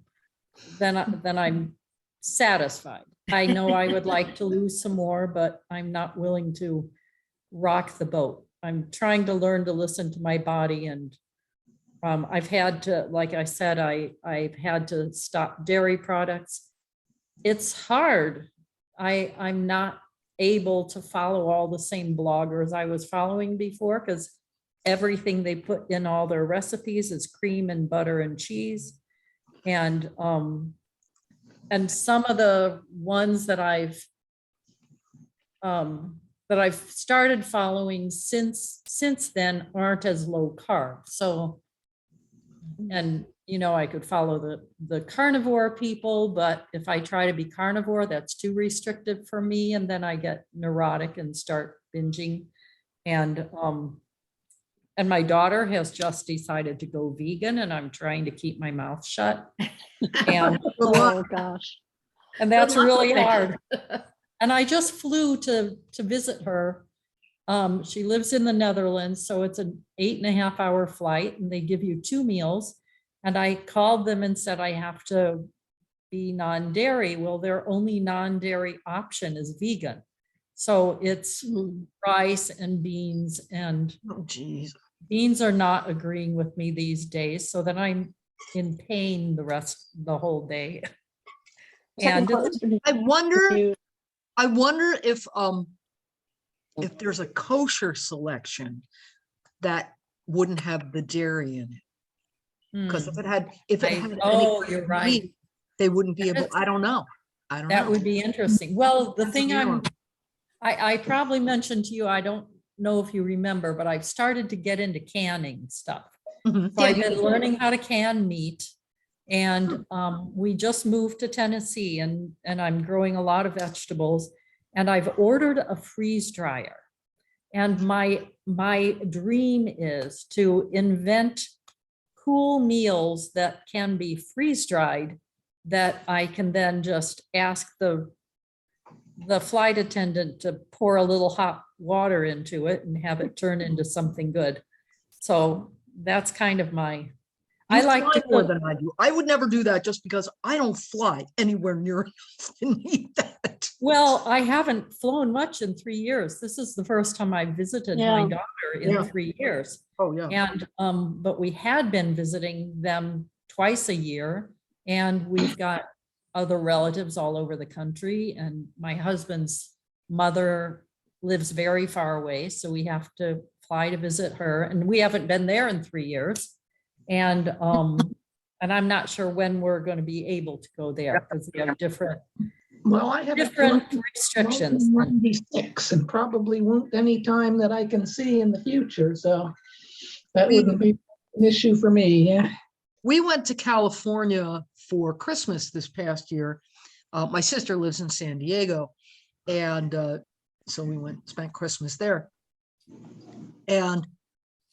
satisfied. I know I would like to lose some more, but I'm not willing to rock the boat. I'm trying to learn to listen to my body, and I've had to, like I said, I've had to stop dairy products. It's hard. I'm not able to follow all the same bloggers I was following before, because everything they put in all their recipes is cream and butter and cheese. And some of the ones that I've started following since then aren't as low carb. So, and I could follow the carnivore people, but if I try to be carnivore, that's too restrictive for me. And then I get neurotic and start binging. And my daughter has just decided to go vegan, and I'm trying to keep my mouth shut. And, Oh, gosh. and that's Good luck really with hard. that. And I just flew to visit her. She lives in the Netherlands, so it's an 8.5-hour flight, and they give you 2 meals. And I called them and said, I have to be non-dairy. Well, their only non-dairy option is vegan. So it's rice and beans, and Oh, geez. beans are not agreeing with me these days. So then I'm in pain the whole day. And it's, I wonder if there's a kosher selection that wouldn't have the dairy in it. Because if it had any oh, kind you're of right. meat, they wouldn't be able, That's- I don't know. That would be interesting. Well, the That's thing warm. I probably mentioned to you, I don't know if you remember, but I've started to get into canning stuff. Mhm. So Yeah, I've you been did. learning how to can meat. And we just moved to Tennessee, and I'm growing a lot of vegetables, and I've ordered a freeze dryer. And my dream is to invent cool meals that can be freeze dried, that I can then just ask the flight attendant to pour a little hot water into it and have it turn into something good. So that's kind of my, I You like fly to more cook. than I do. I would never do that just because I don't fly anywhere near enough to need that. Well, I haven't flown much in 3 years. This is the first time I visited my Yeah. daughter in Yeah. 3 years. Oh, yeah. And, but we had been visiting them twice a year, and we've got other relatives all over the country, and my husband's mother lives very far away, so we have to fly to visit her, and we haven't been there in 3 years. And I'm not sure when we're going to be able to go there, because we have different Well, I have restrictions. 96 and probably won't any time that I can see in the future. So that wouldn't be an issue for me. Yeah. We went to California for Christmas this past year. My sister lives in San Diego, and so we spent Christmas there. And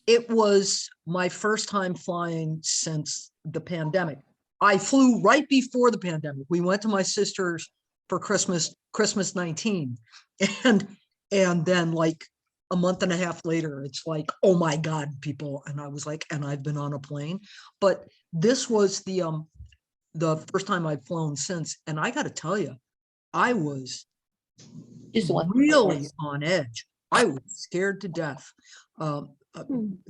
it was my first time flying since the pandemic. I flew right before the pandemic. We went to my sister's for Christmas 19, and then like a month and a half later, it's like, oh my God, people. And I was like, and I've been on a plane, but this was the first time I'd flown since. And I got to tell you, I was really on edge. I was scared to death.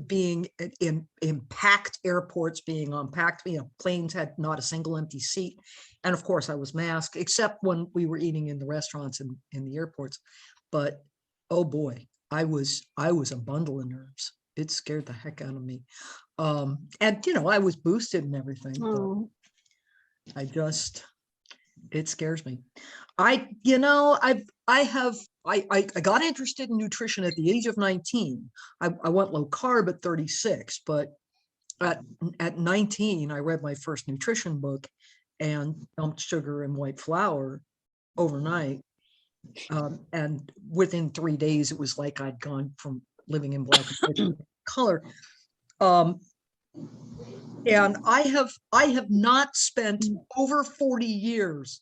Being in packed airports, being on packed, planes had not a single empty seat. And of course I was masked, except when we were eating in the restaurants and in the airports. But oh boy, I was a bundle of nerves. It scared the heck out of me. And I was boosted and everything, but it scares me. I got interested in nutrition at the age of 19. I went low carb at 36, but at 19, I read my first nutrition book and dumped sugar and white flour overnight. And within 3 days, it was like I'd gone from living in black and white to color. And I have not spent over 40 years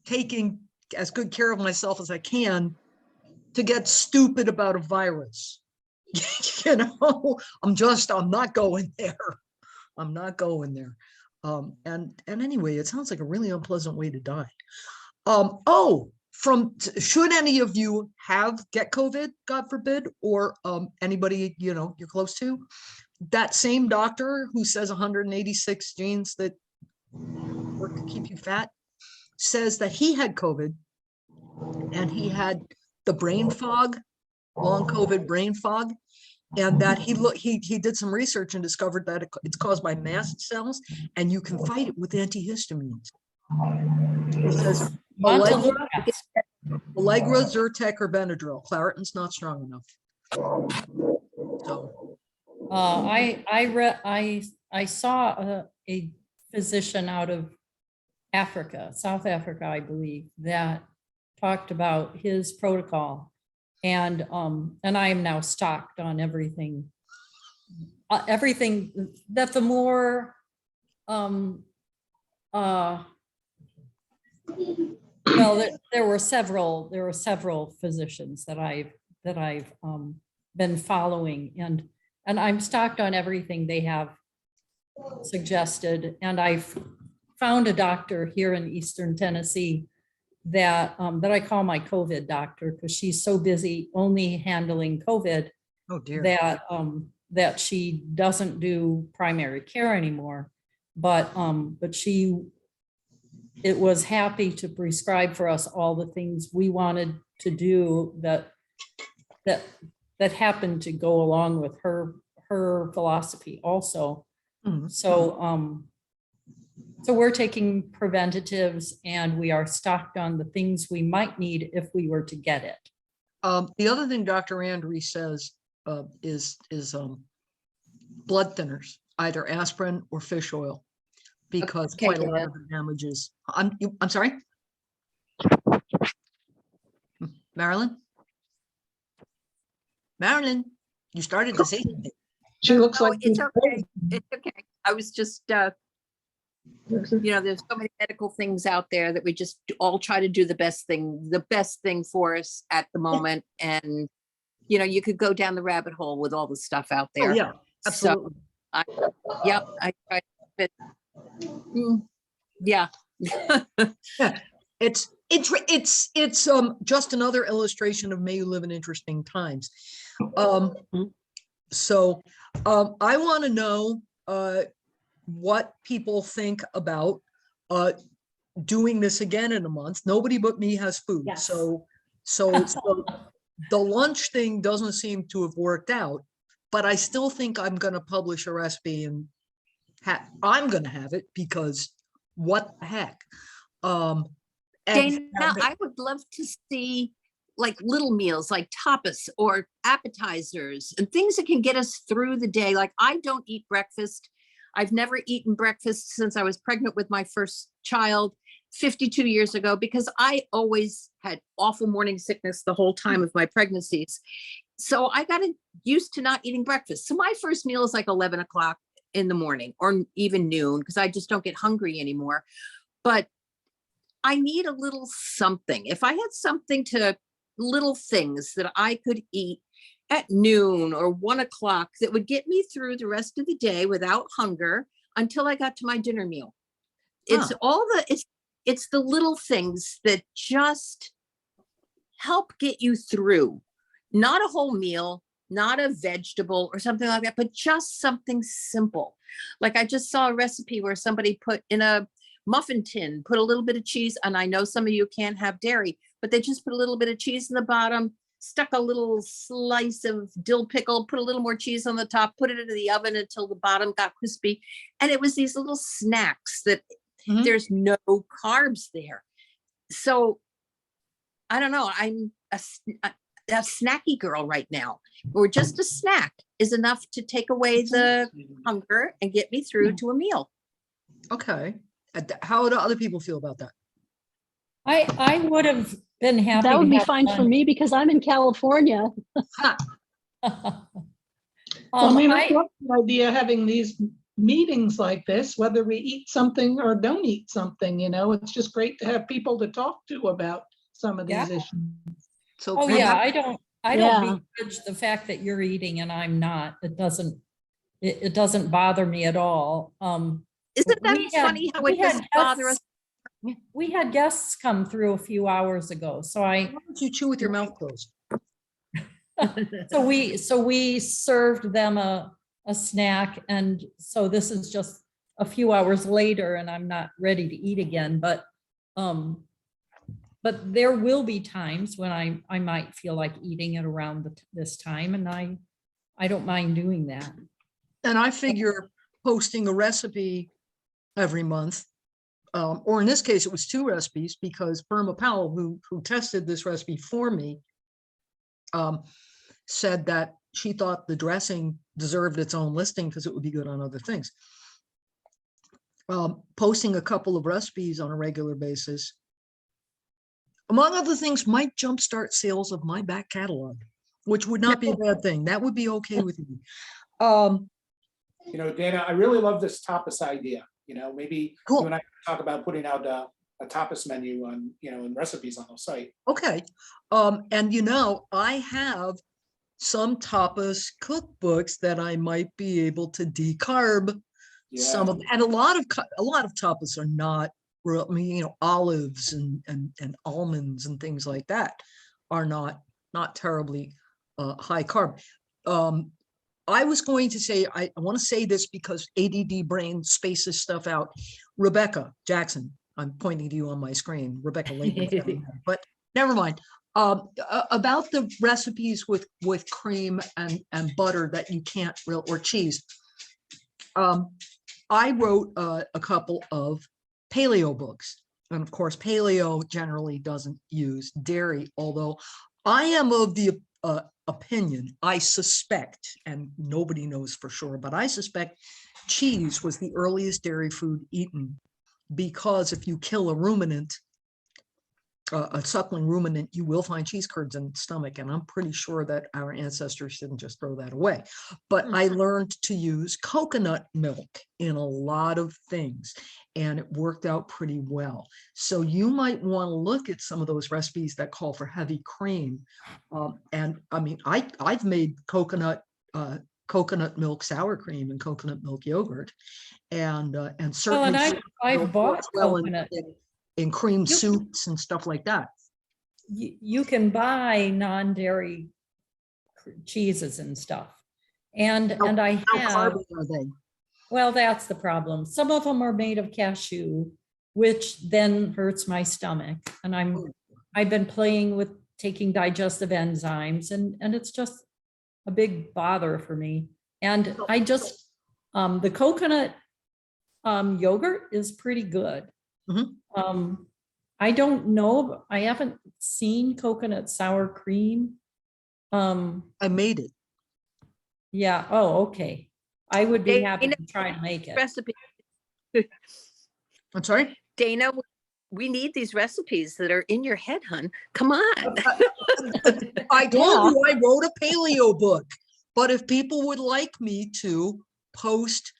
taking as good care of myself as I can to get stupid about a virus. I'm not going there. I'm not going there. And anyway, it sounds like a really unpleasant way to die. Should any of you get COVID, God forbid, or anybody, you're close to, that same doctor who says 186 genes that work to keep you fat says that he had COVID and he had the brain fog, long COVID brain fog, and that he did some research and discovered that it's caused by mast cells and you can fight it with antihistamines. He says Allegra, Zyrtec, or Benadryl. Claritin's not strong enough. So I saw a physician out of South Africa, I believe, that talked about his protocol, and I am now stocked on everything that the more there were several physicians that I've been following, and I'm stocked on everything they have suggested. And I've found a doctor here in Eastern Tennessee that I call my COVID doctor, because she's so busy only handling COVID that she doesn't do primary care anymore. But she was happy to prescribe for us all the things we wanted to do that happened to go along with her philosophy also. Mm-hmm. So we're taking preventatives, and we are stocked on the things we might need if we were to get it. The other thing Dr. Andre says is blood thinners, either aspirin or fish oil, because quite a lot of the damages. I'm sorry, Marilyn, you started to say something. She looks like it's okay. It's okay. I was just, there's so many medical things out there that we just all try to do the best thing for us at the moment. And, you could go down the rabbit hole with all the stuff out there. Oh, yeah, absolutely. So, I try to, yeah. Yeah. It's just another illustration of may you live in interesting times. So I want to know what people think about doing this again in a month. Nobody but me has food. Yes. So the lunch thing doesn't seem to have worked out, but I still think I'm going to publish a recipe, and I'm going to have it, because what the heck? Dana, I would love to see like little meals like tapas or appetizers and things that can get us through the day. Like, I don't eat breakfast. I've never eaten breakfast since I was pregnant with my first child 52 years ago, because I always had awful morning sickness the whole time of my pregnancies. So I got used to not eating breakfast. So my first meal is like 11 o'clock in the morning, or even noon, because I just don't get hungry anymore. But I need a little something. If I had something to little things that I could eat at noon or 1 o'clock that would get me through the rest of the day without hunger until I got to my dinner meal. It's it's the little things that just help get you through. Not a whole meal, not a vegetable or something like that, but just something simple. Like I just saw a recipe where somebody put in a muffin tin, put a little bit of cheese, and I know some of you can't have dairy, but they just put a little bit of cheese in the bottom, stuck a little slice of dill pickle, put a little more cheese on the top, put it into the oven until the bottom got crispy. And it was these little snacks that there's no carbs there. So I don't know, I'm a snacky girl right now, or just a snack is enough to take away the hunger and get me through to a meal. Okay. How do other people feel about that? I would have been happy. That would to be have fine for done- me because I'm in California. Well, I mean, I love the idea of having these meetings like this, whether we eat something or don't eat something, you know, it's just great to have people to talk to about some of these Yeah. issues. So Oh, yeah, I don't Yeah. begrudge the fact that you're eating and I'm not. It doesn't bother me at all. Isn't that We had- funny how we it had doesn't bother us? guests- We had guests come through a few hours ago, so why don't you chew with your mouth closed? we served them a snack, and so this is just a few hours later and I'm not ready to eat again, but there will be times when I might feel like eating it around this time, and I don't mind doing that. And I figure posting a recipe every month, or in this case, it was 2 recipes because Burma Powell, who tested this recipe for me, said that she thought the dressing deserved its own listing because it would be good on other things. Posting a couple of recipes on a regular basis, among other things, might jumpstart sales of my back catalog, which would not be a bad thing. That would be okay with me. You know, Dana, I really love this tapas idea. You know, maybe Cool. you and I can talk about putting out a tapas menu on, you know, and recipes on the site. Okay. And you know, I have some tapas cookbooks that I might be able to decarb some Yeah. of, and a lot of tapas are not real. I mean, you know, olives and almonds and things like that are not terribly high carb. I was going to say, I want to say this because ADD brain spaces stuff out. Rebecca Jackson, I'm pointing to you on my screen, Rebecca Layton, but never mind. About the recipes with cream and butter that you can't real, or cheese. I wrote a couple of paleo books, and of course, paleo generally doesn't use dairy, although I am of the opinion, I suspect, and nobody knows for sure, but I suspect cheese was the earliest dairy food eaten, because if you kill a ruminant, a suckling ruminant, you will find cheese curds in its stomach. And I'm pretty sure that our ancestors didn't just throw that away. But I learned to use coconut milk in a lot of things, and it worked out pretty well. So you might want to look at some of those recipes that call for heavy cream. And I mean, I've made coconut milk sour cream and coconut milk yogurt, and certainly and I've bought coconut. in cream soups and stuff like that. You can buy non-dairy cheeses and stuff. And I How have, carby are they? well, that's the problem. Some of them are made of cashew, which then hurts my stomach. And I've been playing with taking digestive enzymes, and it's just a big bother for me. And I just, the coconut yogurt is pretty good. I don't know, I haven't seen coconut sour cream. I made it. Yeah, oh, okay. I would be happy Dana, to try to make it. Recipe. I'm sorry? Dana, we need these recipes that are in your head, hun. Come on. I told you I wrote a paleo book, but if people would like me to post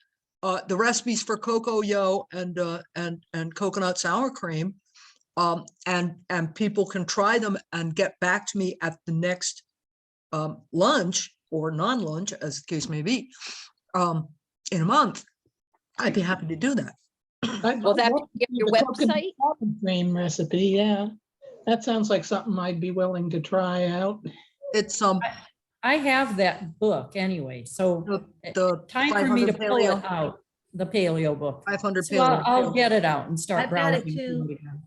the recipes for cocoa yo and coconut sour cream, And people can try them and get back to me at the next lunch or non-lunch, as the case may be, in a month. I'd be happy to do that. Will that be your website? Cream recipe, yeah. That sounds like something I'd be willing to try out. It's I have that book anyway, so the time for me 500 to pull it paleo, out, the paleo book. 500 So I'll paleo. get it out and start I've got it browsing. too. through it again.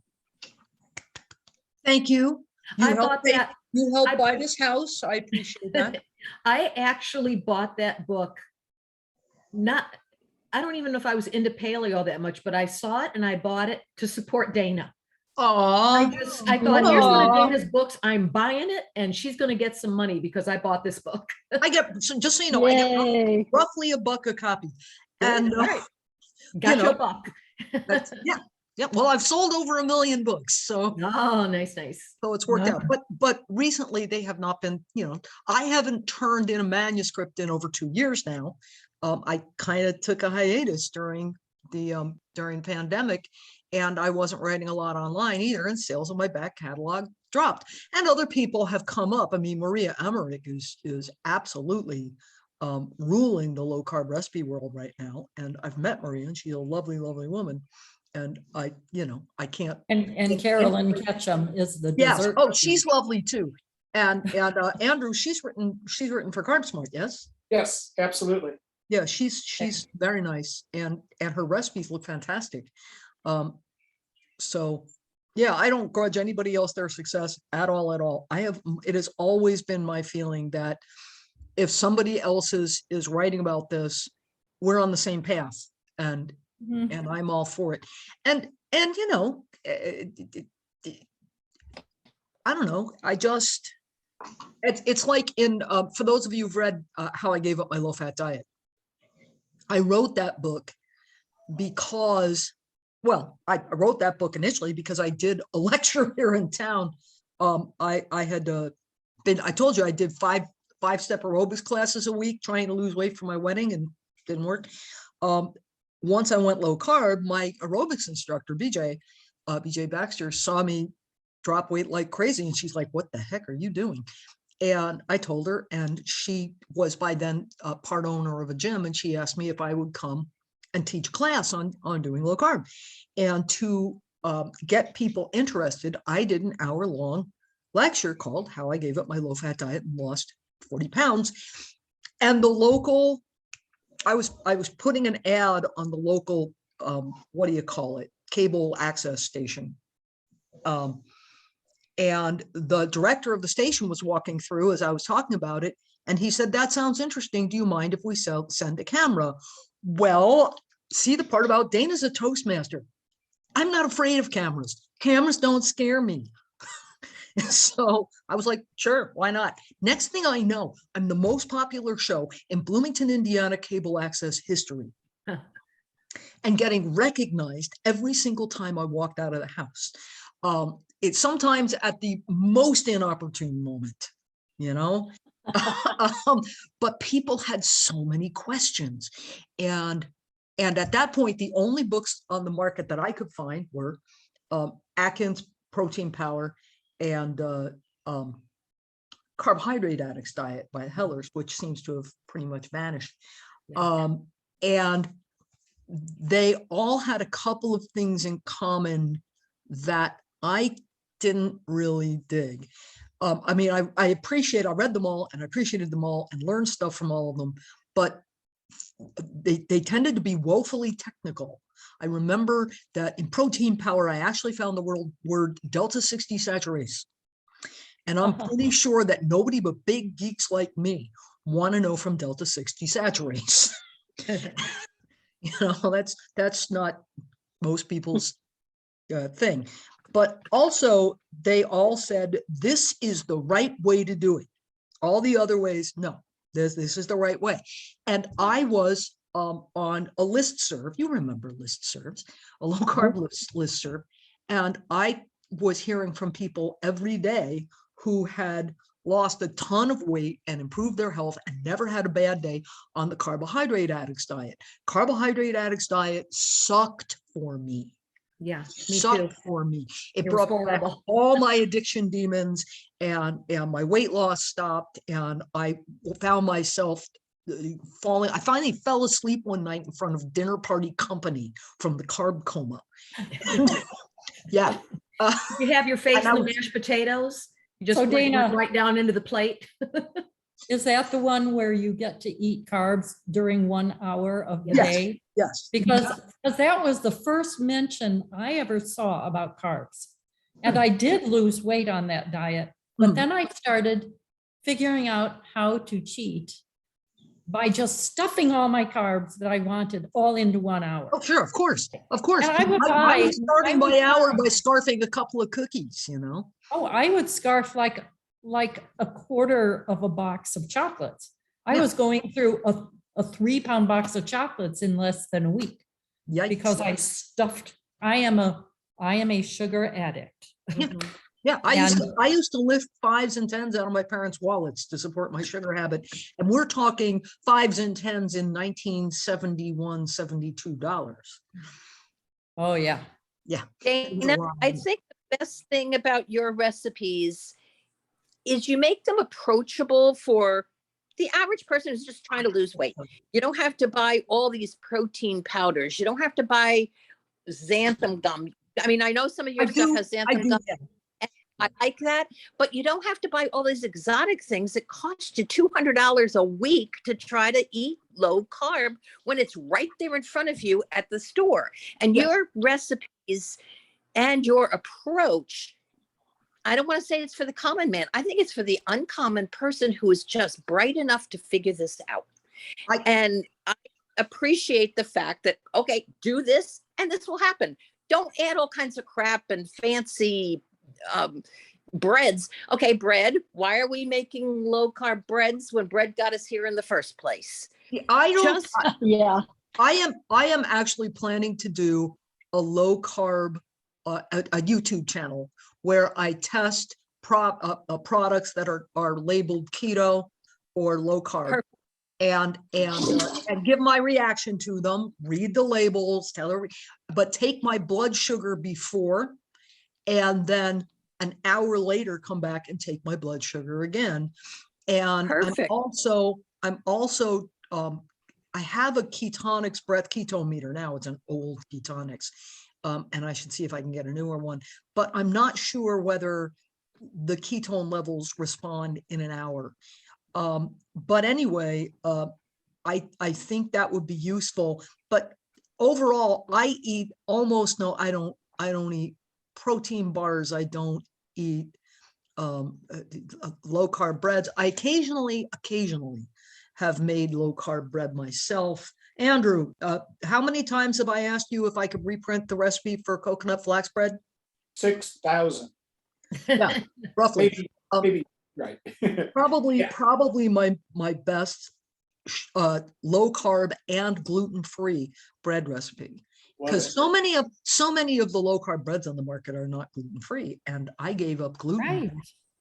Thank you. You I helped bought that. You helped I- buy this house. I appreciate that. I actually bought that book. I don't even know if I was into paleo that much, but I saw it and I bought it to support Dana. I thought, here's one of Aw. Dana's books. I'm buying it, and she's going to get some money because I bought this book. I get, so just so you know, I get Yay. roughly $1 a copy. And All right. Got know, you a buck. yeah. Well, I've sold over 1 million books, so Oh, nice, nice. it's worked out. But recently they have not been. I haven't turned in a manuscript in over 2 years now. I kind of took a hiatus during the pandemic, and I wasn't writing a lot online either, and sales of my back catalog dropped. And other people have come up. I mean, Maria Emmerich is absolutely ruling the low carb recipe world right now. And I've met Maria, and she's a lovely, lovely woman. And I can't. And Carolyn Ketchum is the Yes. dessert. Oh, she's lovely too. And Andrew, she's written for CarbSmart. Yes. Yes, absolutely. Yeah, she's very nice, and her recipes look fantastic. So yeah, I don't grudge anybody else their success at all, at all. It has always been my feeling that if somebody else is writing about this, we're on the same path, and Mhm. I'm all for it. And I don't know. It's like for those of you who've read How I Gave Up My Low Fat Diet. I wrote that book because, well, I wrote that book initially because I did a lecture here in town. I told you I did five-step aerobics classes a week trying to lose weight for my wedding, and didn't work. Once I went low carb, my aerobics instructor, BJ Baxter, saw me drop weight like crazy. And she's like, what the heck are you doing? And I told her, and she was by then a part owner of a gym. And she asked me if I would come and teach class on doing low carb. And to get people interested, I did an hour-long lecture called How I Gave Up My Low Fat Diet and Lost 40 Pounds. And the local, I was putting an ad on the local, what do you call it? Cable access station. And the director of the station was walking through as I was talking about it. And he said, that sounds interesting. Do you mind if we send a camera? Well, see the part about Dana's a Toastmaster. I'm not afraid of cameras. Cameras don't scare me. So I was like, sure, why not? Next thing I know, I'm the most popular show in Bloomington, Indiana cable access history. Huh. And getting recognized every single time I walked out of the house. It's sometimes at the most inopportune moment, but people had so many questions. And at that point, the only books on the market that I could find were Atkins Protein Power and Carbohydrate Addicts Diet by Hellers, which seems to have pretty much vanished. And they all had a couple of things in common that I didn't really dig. I mean, I read them all, and I appreciated them all and learned stuff from all of them, but they tended to be woefully technical. I remember that in Protein Power, I actually found the word delta 60 saturase. And I'm pretty sure that nobody but big geeks like me want to know from delta 60 saturase. That's not most people's thing. But also, they all said, this is the right way to do it. All the other ways, no, this is the right way. And I was on a listserv. You remember listservs, a low carb listserv. And I was hearing from people every day who had lost a ton of weight and improved their health and never had a bad day on the Carbohydrate Addicts Diet. Carbohydrate Addicts Diet sucked for me. Yeah, me sucked too. for me. It It was brought back horrible. all my addiction demons, and my weight loss stopped, and I found myself falling. I finally fell asleep one night in front of dinner party company from the carb coma. Yeah. You have your face And I in the was- mashed potatoes. You just So went Dana- right down into the plate. Is that the one where you get to eat carbs during 1 hour of the Yes. day? Yes. Because that was the first mention I ever saw about carbs. And Hmm. I did lose weight on that diet, but Hmm. then I started figuring out how to cheat by just stuffing all my carbs that I wanted all into 1 hour. Oh, sure, of course, of course. And I would I buy- was starting I would my hour buy- by scarfing a couple of cookies, Oh, I would scarf like a quarter of a box of chocolates. I Yeah. was going through a 3-pound box of chocolates in less than a week Yikes. because I stuffed, I am a sugar addict. Mhm. Yeah, And- I used to lift 5s and 10s out of my parents' wallets to support my sugar habit. And we're talking 5s and 10s in 1971, $72. Oh, yeah. Dana, lot of I money. think the best thing about your recipes is you make them approachable for the average person who's just trying to lose weight. You don't have to buy all these protein powders. You don't have to buy xanthan gum. I mean, I know some of your I stuff do- has I xanthan do, gum. yeah. I like that, but you don't have to buy all these exotic things that cost you $200 a week to try to eat low carb when it's right there in front of you at the store. And Yeah. your recipes and your approach, I don't want to say it's for the common man. I think it's for the uncommon person who is just bright enough to figure this out. And I appreciate the fact that, okay, do this and this will happen. Don't add all kinds of crap and fancy breads. Okay, bread. Why are we making low carb breads when bread got us here in the first place? I don't, Just Yeah. I am actually planning to do a low carb, a YouTube channel where I test products that are labeled keto or low carb. Perfect. And give my reaction to them, read the labels, but take my blood sugar before, and then an hour later come back and take my blood sugar again. And Perfect. I'm also I have a ketonics breath ketometer now. It's an old ketonics, and I should see if I can get a newer one. But I'm not sure whether the ketone levels respond in an hour. But anyway, I think that would be useful. But overall, I eat almost no. I don't eat protein bars. I don't eat low carb breads. I occasionally have made low carb bread myself. Andrew, how many times have I asked you if I could reprint the recipe for coconut flax bread? 6,000, Yeah, roughly. maybe, right. Probably, Yeah. probably my best low carb and gluten-free bread recipe. Because so many of the low carb breads on the market are not gluten-free, and I gave up gluten Right.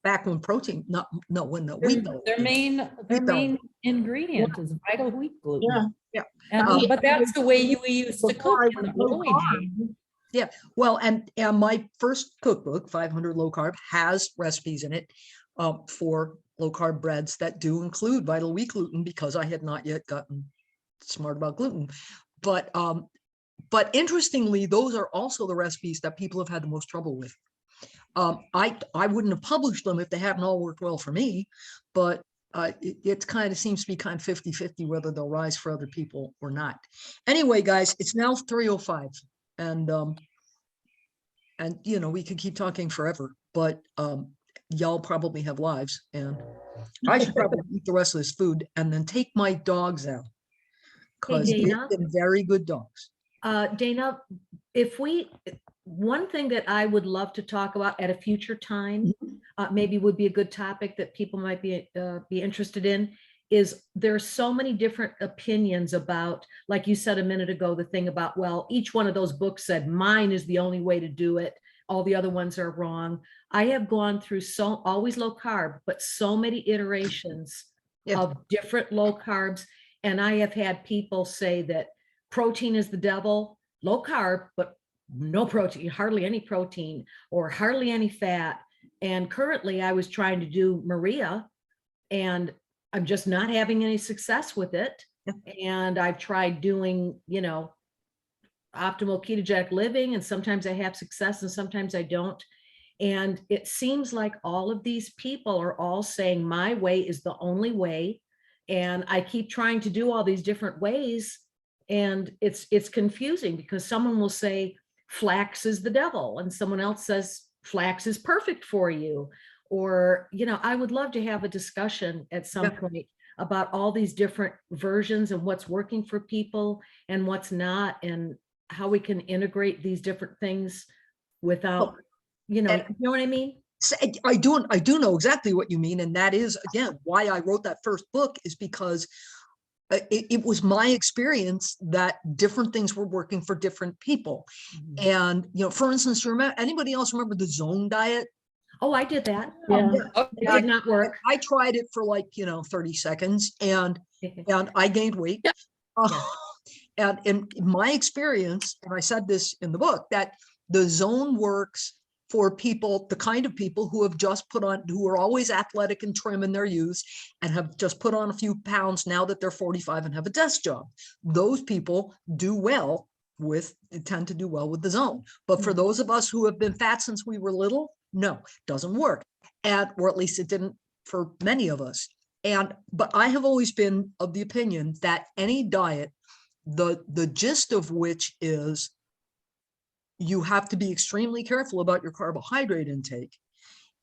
back when protein, when the wheat. Their main ingredient is vital wheat gluten. Yeah. Yeah. And, but that's the way you used to cook Before I in the went low early days. Yeah, well, and my first cookbook, 500 Low Carb, has recipes in it for low carb breads that do include vital wheat gluten, because I had not yet gotten smart about gluten. But interestingly, those are also the recipes that people have had the most trouble with. I wouldn't have published them if they hadn't all worked well for me, but it kind of seems to be kind of 50-50 whether they'll rise for other people or not. Anyway, guys, it's now 3:05, and we could keep talking forever, but y'all probably have lives, and I should probably eat the rest of this food and then take my dogs out, because they've Dana? been very good dogs. Dana, one thing that I would love to talk about at a future time, maybe would be a good topic that people might be interested in, is there's so many different opinions about, like you said a minute ago, the thing about, well, each one of those books said mine is the only way to do it. All the other ones are wrong. I have gone through always low carb, but so many iterations Yeah. of different low carbs. And I have had people say that protein is the devil, low carb, but no protein, hardly any protein or hardly any fat. And currently I was trying to do Maria and I'm just not having any success with it. And I've tried doing, optimal ketogenic living, and sometimes I have success and sometimes I don't. And it seems like all of these people are all saying my way is the only way. And I keep trying to do all these different ways. And it's confusing because someone will say flax is the devil and someone else says flax is perfect for you. Or, I would love to have a discussion at some point about all these different versions and what's working for people and what's not, and how we can integrate these different things without, you know what I mean? I do know exactly what you mean. And that is, again, why I wrote that first book, is because it was my experience that different things were working for different people. And, for instance, anybody else remember the zone diet? Oh, I did that. Yeah. It did not work. I tried it for 30 seconds and I gained weight. And in my experience, and I said this in the book, that the zone works for people, the kind of people who have just who are always athletic and trim in their youth and have just put on a few pounds now that they're 45 and have a desk job. Those people tend to do well with the zone. But for those of us who have been fat since we were little, no, doesn't work. Or at least it didn't for many of us. But I have always been of the opinion that any diet, the gist of which is you have to be extremely careful about your carbohydrate intake,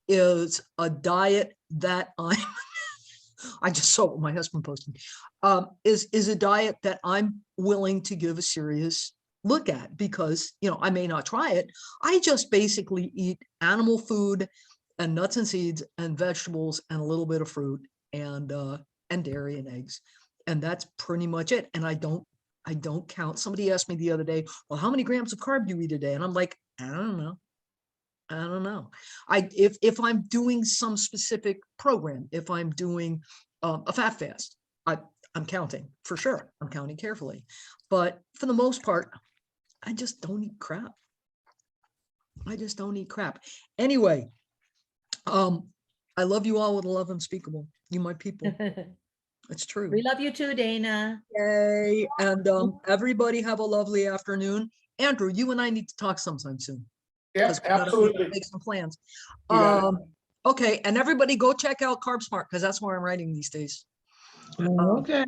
is a diet that I just saw what my husband posted, is a diet that I'm willing to give a serious look at, because, I may not try it. I just basically eat animal food and nuts and seeds and vegetables and a little bit of fruit and dairy and eggs. And that's pretty much it. And I don't count. Somebody asked me the other day, well, how many grams of carb do you eat a day? And I'm like, I don't know. If I'm doing some specific program, if I'm doing a fat fast, I'm counting for sure. I'm counting carefully, but for the most part, I just don't eat crap. Anyway, I love you all with a love unspeakable. You my people. It's true. We love you too, Dana. Yay. And everybody have a lovely afternoon. Andrew, you and I need to talk sometime soon. Yeah, absolutely. Make some plans. You got it. Okay. And everybody go check out CarbSmart, because that's where I'm writing these days. Okay.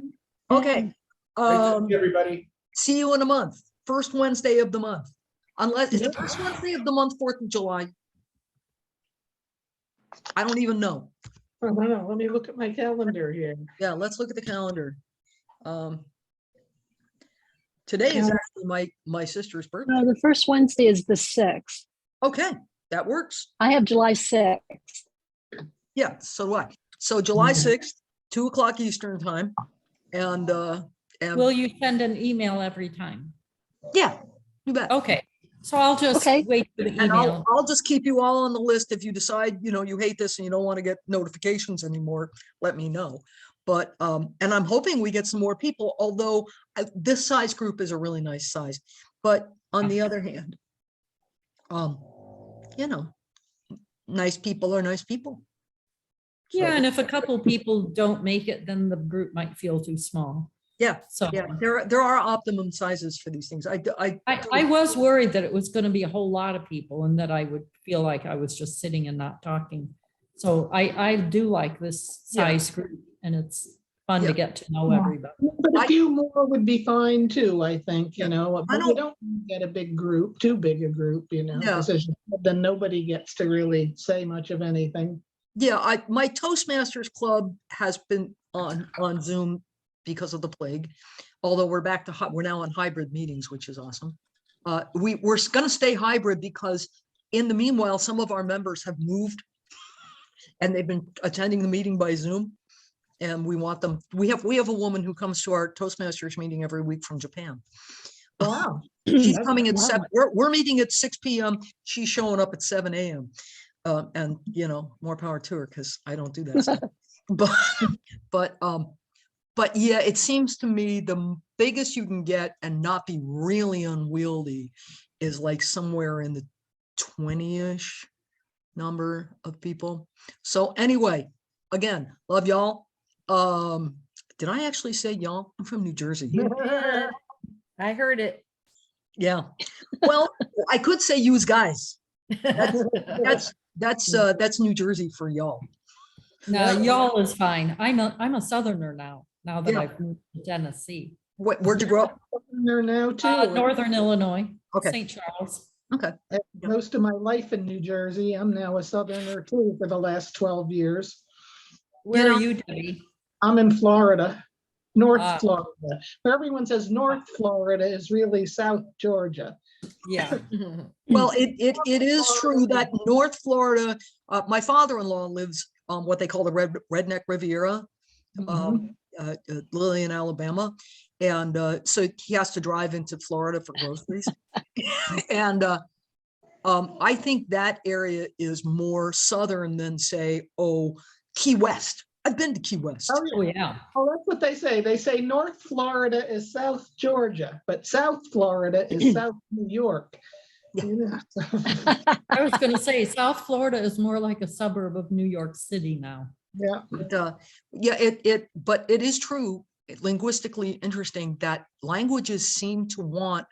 Okay. Great to see everybody. See you in a month. First Wednesday of the month. Unless it's the first Wednesday of the month, 4th of July. I don't even know. Let me look at my calendar here. Yeah, let's look at the calendar. Today is actually my sister's birthday. No, the first Wednesday is the 6th. Okay, that works. I have July 6th. Yeah, so do I. So July 6th, 2:00 Eastern time. And Will you send an email every time? yeah, you bet. Okay, so I'll just wait for the And email. I'll just keep you all on the list. If you decide, you hate this and you don't want to get notifications anymore, let me know. But, and I'm hoping we get some more people, although this size group is a really nice size. But on the other hand, nice people are nice people. Yeah, and if a couple people don't make it, then the group might feel too small. Yeah, So yeah, there are optimum sizes for these things. I was worried that it was going to be a whole lot of people and that I would feel like I was just sitting and not talking. So I do like this size group, and it's fun to get to know everybody. But a few more would be fine too, I think, but we don't get a big group, too big a group, because then nobody gets to really say much of anything. Yeah, my Toastmasters club has been on Zoom because of the plague, although we're now on hybrid meetings, which is awesome. We're going to stay hybrid because in the meanwhile, some of our members have moved and they've been attending the meeting by Zoom, and we want them. We have a woman who comes to our Toastmasters meeting every week from Japan. Wow. She's coming at 7. We're meeting at 6 p.m. She's showing up at 7 a.m. And more power to her, because I don't do that stuff. But yeah, it seems to me the biggest you can get and not be really unwieldy is like somewhere in the 20-ish number of people. So anyway, again, love y'all. Did I actually say y'all? I'm from New Jersey. I heard it. Yeah. Well, I could say use guys. That's New Jersey for y'all. No, y'all is fine. I'm a Southerner now that Yeah. I've moved to Tennessee. Where'd you grow up? There now too. Northern Illinois, Okay. St. Charles. Okay. Most of my life in New Jersey. I'm now a Southerner too for the last 12 years. Where know- are you, Debbie? I'm in Florida, North Ah. Florida. Where everyone says North Florida is really South Georgia. Yeah. Well, it is true that North Florida, my father-in-law lives on what they call the Redneck Riviera, Lillian, Alabama. And so he has to drive into Florida for groceries. And I think that area is more southern than, say, Key West. I've been to Key West. Oh, yeah. Oh, that's what they say. They say North Florida is South Georgia, but South Florida is South New York. Yeah. You know, I was going to say South Florida is more like a suburb of New York City now. yeah. But, but it is true, linguistically interesting, that languages seem to want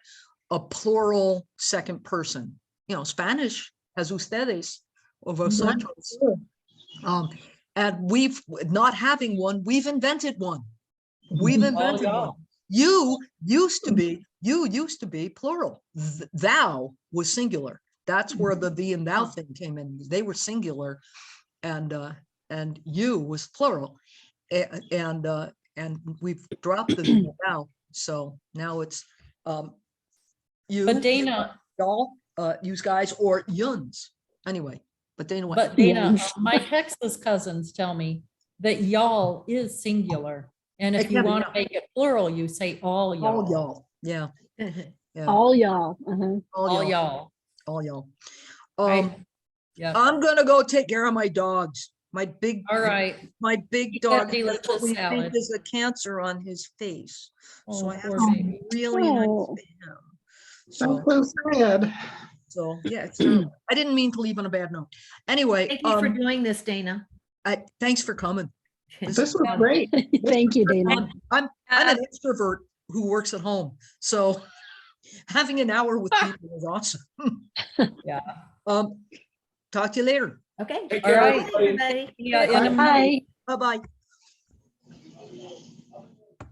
a plural second person. You know, Spanish has ustedes or vosotros. And we've not having one, we've invented one. We've invented one. y'all. You used to be plural. Thou was singular. That's where the thee and thou thing came in. They were singular, and you was plural, and we've dropped the thee and thou. So now it's you, But Dana, y'all, use guys, or yuns. Anyway, but Dana went. But Dana, my Texas cousins tell me that y'all is singular. And if It you can be. want to make it plural, you say all all y'all. y'all. Yeah. Yeah. All y'all. Uh-huh. All y'all. All y'all. Right. Yeah. I'm gonna go take care of my dogs. My big, All right. my big Eat that dog has delicious what we salad. think is a cancer on his face. So Oh, I have poor to baby. be really nice Oh. to him. So So, sad. yeah, I didn't mean to leave on a bad note. Anyway, Thank you for doing this, Dana. thanks for coming. This was great. Thank you, Dana. I'm an extrovert who works at home, so having an hour with people is awesome. Yeah. Talk to you later. Okay. All right. Everybody. Yeah, in a Bye. Bye-bye.